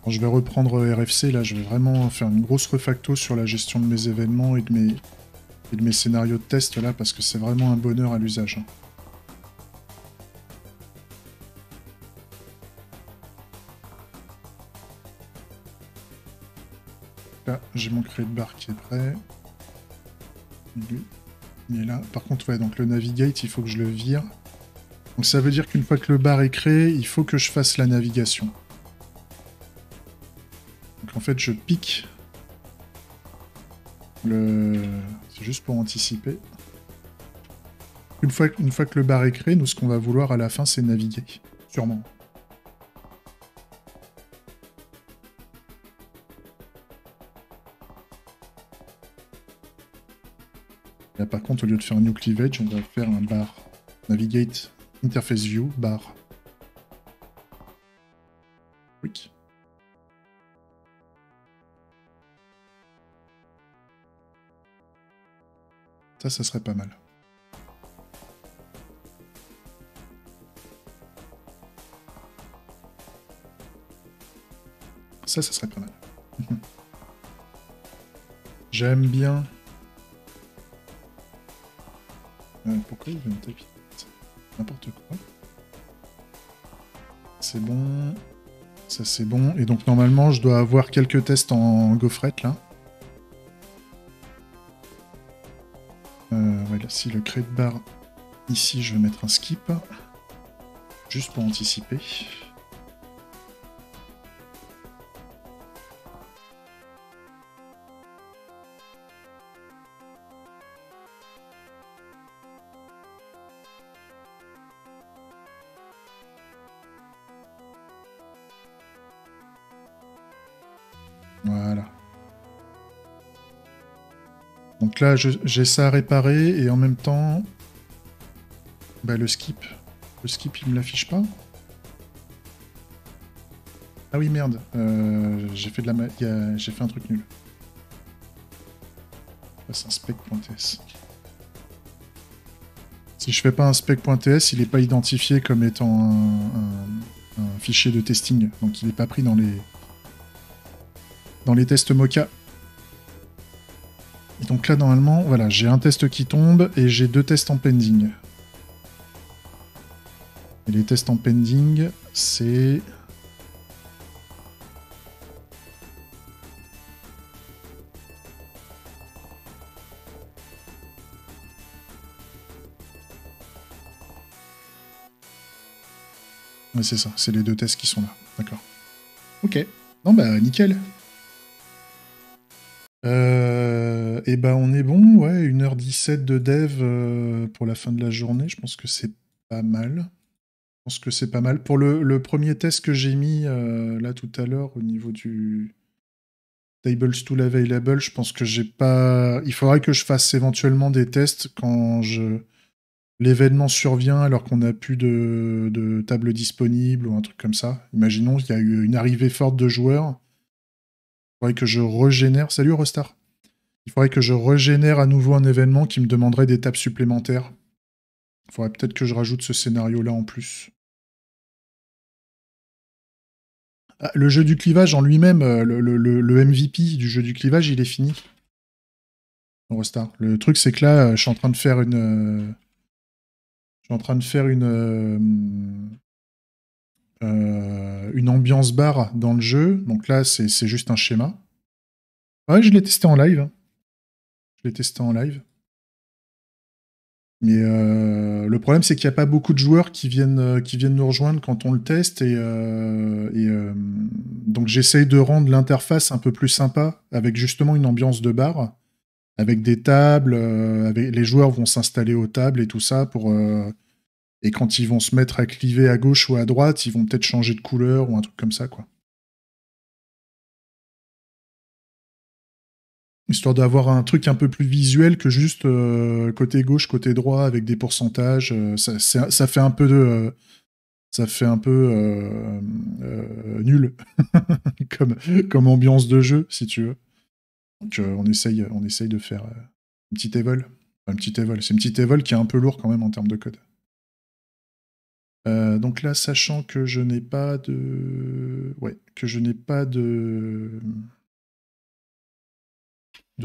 Quand je vais reprendre RFC, là, je vais vraiment faire une grosse refacto sur la gestion de mes événements et de mes scénarios de test, là, parce que c'est vraiment un bonheur à l'usage. Là, j'ai mon create bar qui est prêt. Il est là. Par contre, ouais, donc le navigate, il faut que je le vire. Donc ça veut dire qu'une fois que le bar est créé, il faut que je fasse la navigation. Donc en fait, je pique le... C'est juste pour anticiper. Une fois que le bar est créé, nous, ce qu'on va vouloir à la fin, c'est naviguer. Sûrement. Là, par contre, au lieu de faire un new cleavage, on va faire un bar. Navigate interface view, bar. Oui. Ça serait pas mal. Ça serait pas mal. J'aime bien. Pourquoi il veut me taper n'importe quoi. C'est bon. Ça c'est bon. Et donc normalement je dois avoir quelques tests en gaufrette là. Ouais, là, si le create bar ici, je vais mettre un skip. Juste pour anticiper. Voilà. Donc là, j'ai ça à réparer et en même temps, bah, le skip, il me l'affiche pas. Ah oui, merde, j'ai fait j'ai fait un truc nul. C'est un spec.ts. Si je fais pas un spec.ts, il n'est pas identifié comme étant un fichier de testing, donc il n'est pas pris dans les tests Mocha. Et donc là, normalement, voilà, j'ai un test qui tombe et j'ai 2 tests en pending. Et les tests en pending, c'est... Ouais, c'est ça, c'est les 2 tests qui sont là. D'accord. Ok. Non, bah, nickel. Et bah, on est bon, ouais, 1h17 de dev pour la fin de la journée. Je pense que c'est pas mal. Je pense que c'est pas mal. Pour le premier test que j'ai mis là tout à l'heure au niveau du Tables Tool Available, je pense que j'ai pas... Il faudrait que je fasse éventuellement des tests quand l'événement survient alors qu'on n'a plus de table disponible ou un truc comme ça. Imaginons qu'il y a eu une arrivée forte de joueurs. Il faudrait que je régénère... Salut Rostar. Il faudrait que je régénère à nouveau un événement qui me demanderait des tables supplémentaires. Il faudrait peut-être que je rajoute ce scénario-là en plus. Ah, le jeu du clivage en lui-même, le MVP du jeu du clivage, il est fini. Rostar. Le truc, c'est que là, je suis en train de faire une... je suis en train de faire une ambiance bar dans le jeu. Donc là, c'est juste un schéma. Ouais, je l'ai testé en live. Je l'ai testé en live. Mais le problème, c'est qu'il n'y a pas beaucoup de joueurs qui viennent nous rejoindre quand on le teste. Donc j'essaye de rendre l'interface un peu plus sympa avec justement une ambiance de bar. Avec des tables, les joueurs vont s'installer aux tables et tout ça et quand ils vont se mettre à cliver à gauche ou à droite, ils vont peut-être changer de couleur ou un truc comme ça, quoi. Histoire d'avoir un truc un peu plus visuel que juste côté gauche, côté droit avec des pourcentages. Ça fait un peu nul comme ambiance de jeu, si tu veux. Donc on essaye de faire une petite evol. Enfin, une petite evol. C'est une petite evol qui est un peu lourd quand même en termes de code. Donc là, sachant que je n'ai pas de... Ouais, que je n'ai pas de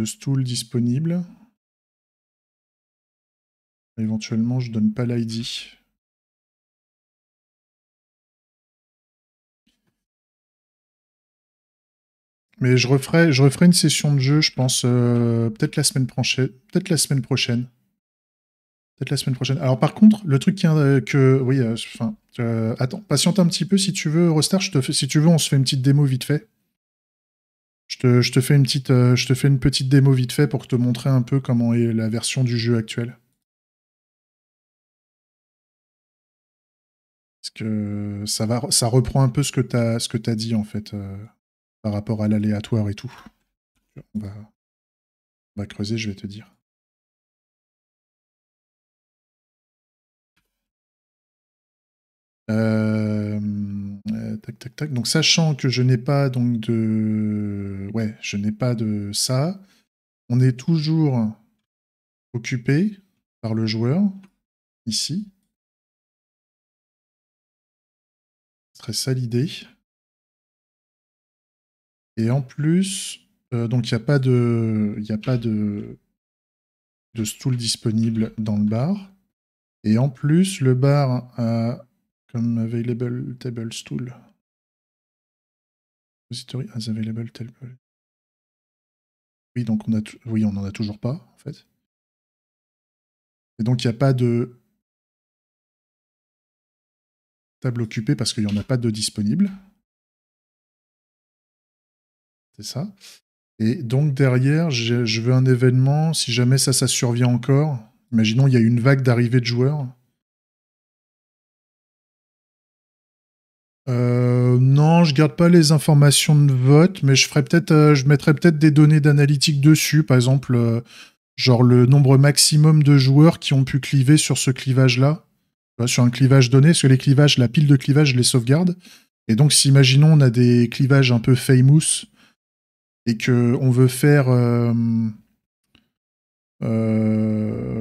stool disponible. Éventuellement, je donne pas l'ID. Mais je referai une session de jeu, je pense, peut-être la semaine prochaine. Peut-être la semaine prochaine. Peut-être la semaine prochaine. Alors par contre, le truc que... Oui, enfin... attends, patiente un petit peu si tu veux, Rostar, si tu veux, on se fait une petite démo vite fait. Je te fais une petite démo vite fait pour te montrer un peu comment est la version du jeu actuelle. Parce que ça reprend un peu ce que t'as dit en fait par rapport à l'aléatoire et tout. On va creuser, je vais te dire. Tac, tac, tac. Donc, sachant que je n'ai pas donc de... Ouais, je n'ai pas de ça. On est toujours occupé par le joueur, ici. Ce serait ça l'idée. Et en plus, donc il n'y a pas de stool disponible dans le bar. Et en plus, le bar a comme available table stool. Repository as available table. Oui, donc on n'en a toujours pas, en fait. Et donc, il n'y a pas de table occupée parce qu'il n'y en a pas de disponible. C'est ça. Et donc, derrière, je veux un événement, si jamais ça survient encore. Imaginons, il y a une vague d'arrivée de joueurs. Non, je garde pas les informations de vote, mais je mettrais peut-être des données d'analytique dessus, par exemple, genre le nombre maximum de joueurs qui ont pu cliver sur ce clivage-là, sur un clivage donné, parce que les clivages, la pile de clivages, je les sauvegarde. Et donc, si imaginons on a des clivages un peu famous et que on veut faire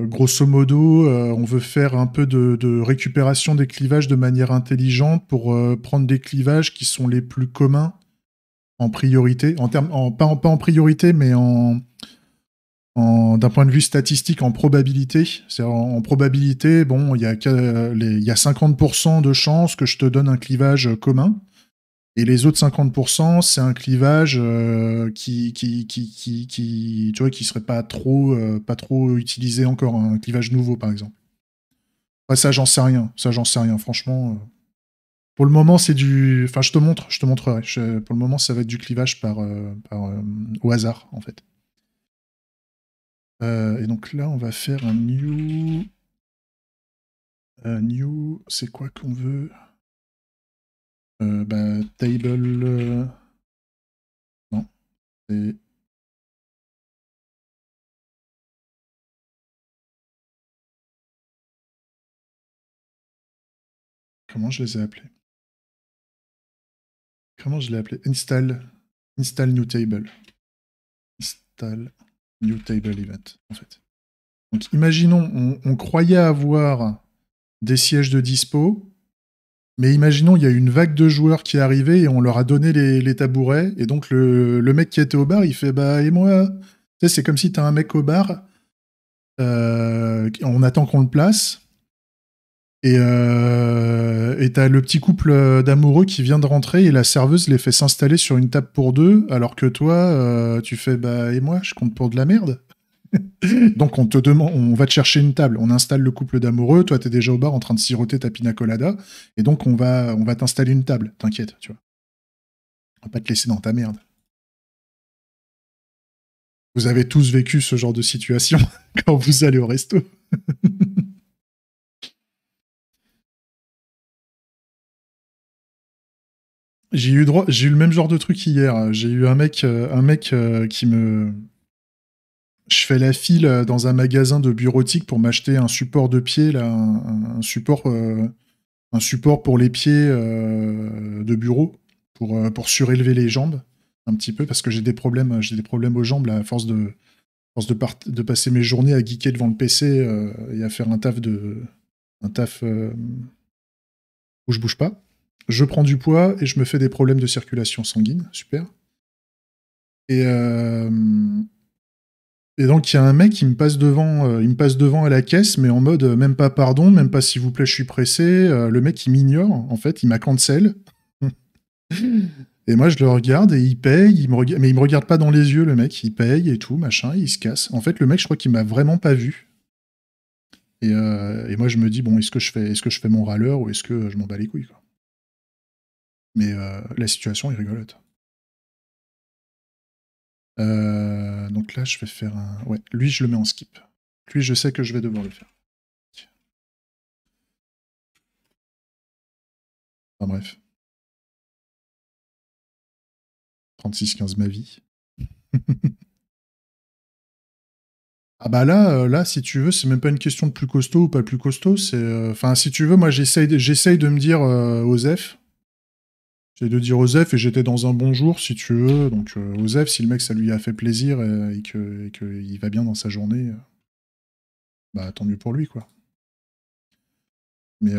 grosso modo, on veut faire un peu de récupération des clivages de manière intelligente pour prendre des clivages qui sont les plus communs en priorité, pas en priorité, mais d'un point de vue statistique, en probabilité. C'est-à-dire en probabilité, bon, il y a 50% de chances que je te donne un clivage commun. Et les autres 50%, c'est un clivage tu vois, qui serait pas trop utilisé encore, un clivage nouveau, par exemple. Ouais, ça, j'en sais rien. Ça, j'en sais rien, franchement. Pour le moment, c'est du... Enfin, je te montrerai. Pour le moment, ça va être du clivage au hasard, en fait. Et donc là, on va faire un new... new, c'est quoi qu'on veut table... non, c'est... Comment je les ai appelés? Comment je l'ai appelé? Install new table. Install new table event, en fait. Donc imaginons, on croyait avoir des sièges de dispo, mais imaginons, il y a une vague de joueurs qui est arrivée et on leur a donné les tabourets, et donc le mec qui était au bar, il fait bah et moi? Tu sais, c'est comme si t'as un mec au bar, on attend qu'on le place, et t'as le petit couple d'amoureux qui vient de rentrer et la serveuse les fait s'installer sur une table pour deux, alors que toi, tu fais bah et moi, je compte pour de la merde. Donc on va te chercher une table, on installe le couple d'amoureux, toi t'es déjà au bar en train de siroter ta pina colada, et donc on va t'installer une table, t'inquiète, tu vois. On va pas te laisser dans ta merde. Vous avez tous vécu ce genre de situation quand vous allez au resto. J'ai eu le même genre de truc hier. J'ai eu un mec qui me... Je fais la file dans un magasin de bureautique pour m'acheter un support de pied, là, un support pour les pieds de bureau, pour surélever les jambes un petit peu, parce que j'ai des problèmes aux jambes là, à force de passer mes journées à geeker devant le PC et à faire un taf où je bouge pas. Je prends du poids et je me fais des problèmes de circulation sanguine, super. Et, euh, et donc il y a un mec qui il me passe devant à la caisse, mais en mode même pas pardon, même pas s'il vous plaît, je suis pressé. Le mec il m'ignore, en fait, il m'a cancel. Et moi je le regarde et il paye, mais il me regarde pas dans les yeux, le mec, il paye et tout, machin, il se casse. En fait, le mec, je crois qu'il m'a vraiment pas vu. Et moi je me dis bon, est-ce que je fais mon râleur ou est-ce que je m'en bats les couilles, quoi. Mais la situation est rigolote. Donc là, je vais faire un... Ouais, lui, je le mets en skip. Lui, je sais que je vais devoir le faire. Enfin bref. 36-15 ma vie. Ah bah là, si tu veux, c'est même pas une question de plus costaud ou pas plus costaud. Enfin, si tu veux, moi, j'essaye de me dire Osef. J'essaye de dire Osef et j'étais dans un bon jour, si tu veux. Donc Osef, si le mec, ça lui a fait plaisir et qu'il va bien dans sa journée, bah tant mieux pour lui, quoi. Mais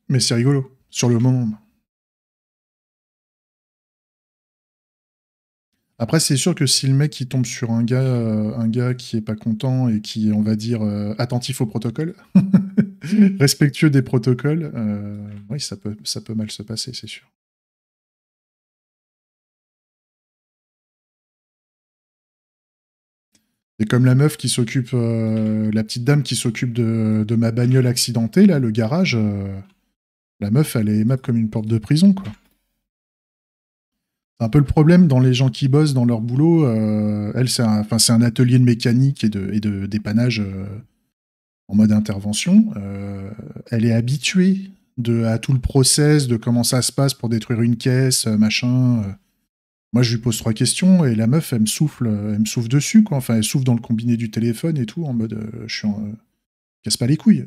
mais c'est rigolo, sur le moment. Après, c'est sûr que si le mec il tombe sur un gars qui est pas content et qui est, on va dire, attentif au protocole, respectueux des protocoles, oui, ça peut mal se passer, c'est sûr. Et comme la meuf qui s'occupe, la petite dame qui s'occupe de ma bagnole accidentée, là, le garage, la meuf, elle est aimable comme une porte de prison, quoi. C'est un peu le problème dans les gens qui bossent dans leur boulot. Elle, c'est un atelier de mécanique et de dépannage en mode intervention. Elle est habituée à tout le process, de comment ça se passe pour détruire une caisse, machin. Moi, je lui pose 3 questions et la meuf, elle me souffle dessus, quoi. Enfin, elle souffle dans le combiné du téléphone et tout, en mode, casse pas les couilles.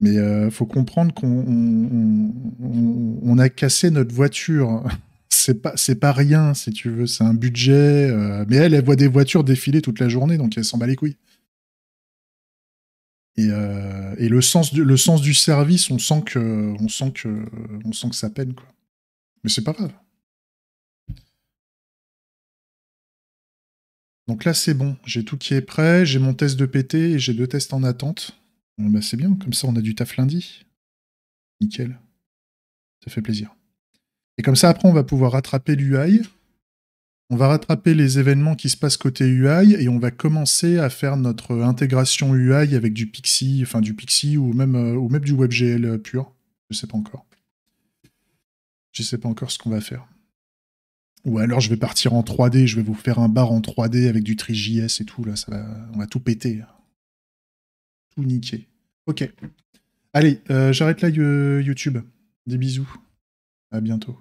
Mais faut comprendre qu'on a cassé notre voiture. C'est pas rien, si tu veux. C'est un budget. Mais elle voit des voitures défiler toute la journée, donc elle s'en bat les couilles. Et le sens du service, on sent que ça peine, quoi. Mais c'est pas grave. Donc là, c'est bon. J'ai tout qui est prêt. J'ai mon test de PT et j'ai 2 tests en attente. Bah, c'est bien. Comme ça, on a du taf lundi. Nickel. Ça fait plaisir. Et comme ça, après, on va pouvoir rattraper l'UI. On va rattraper les événements qui se passent côté UI et on va commencer à faire notre intégration UI avec du Pixie, ou même du WebGL pur. Je sais pas encore. Je sais pas encore ce qu'on va faire. Ou alors je vais partir en 3D, je vais vous faire un bar en 3D avec du TriJS et tout, là, on va tout péter. Tout niquer. Ok. Allez, j'arrête là YouTube. Des bisous. À bientôt.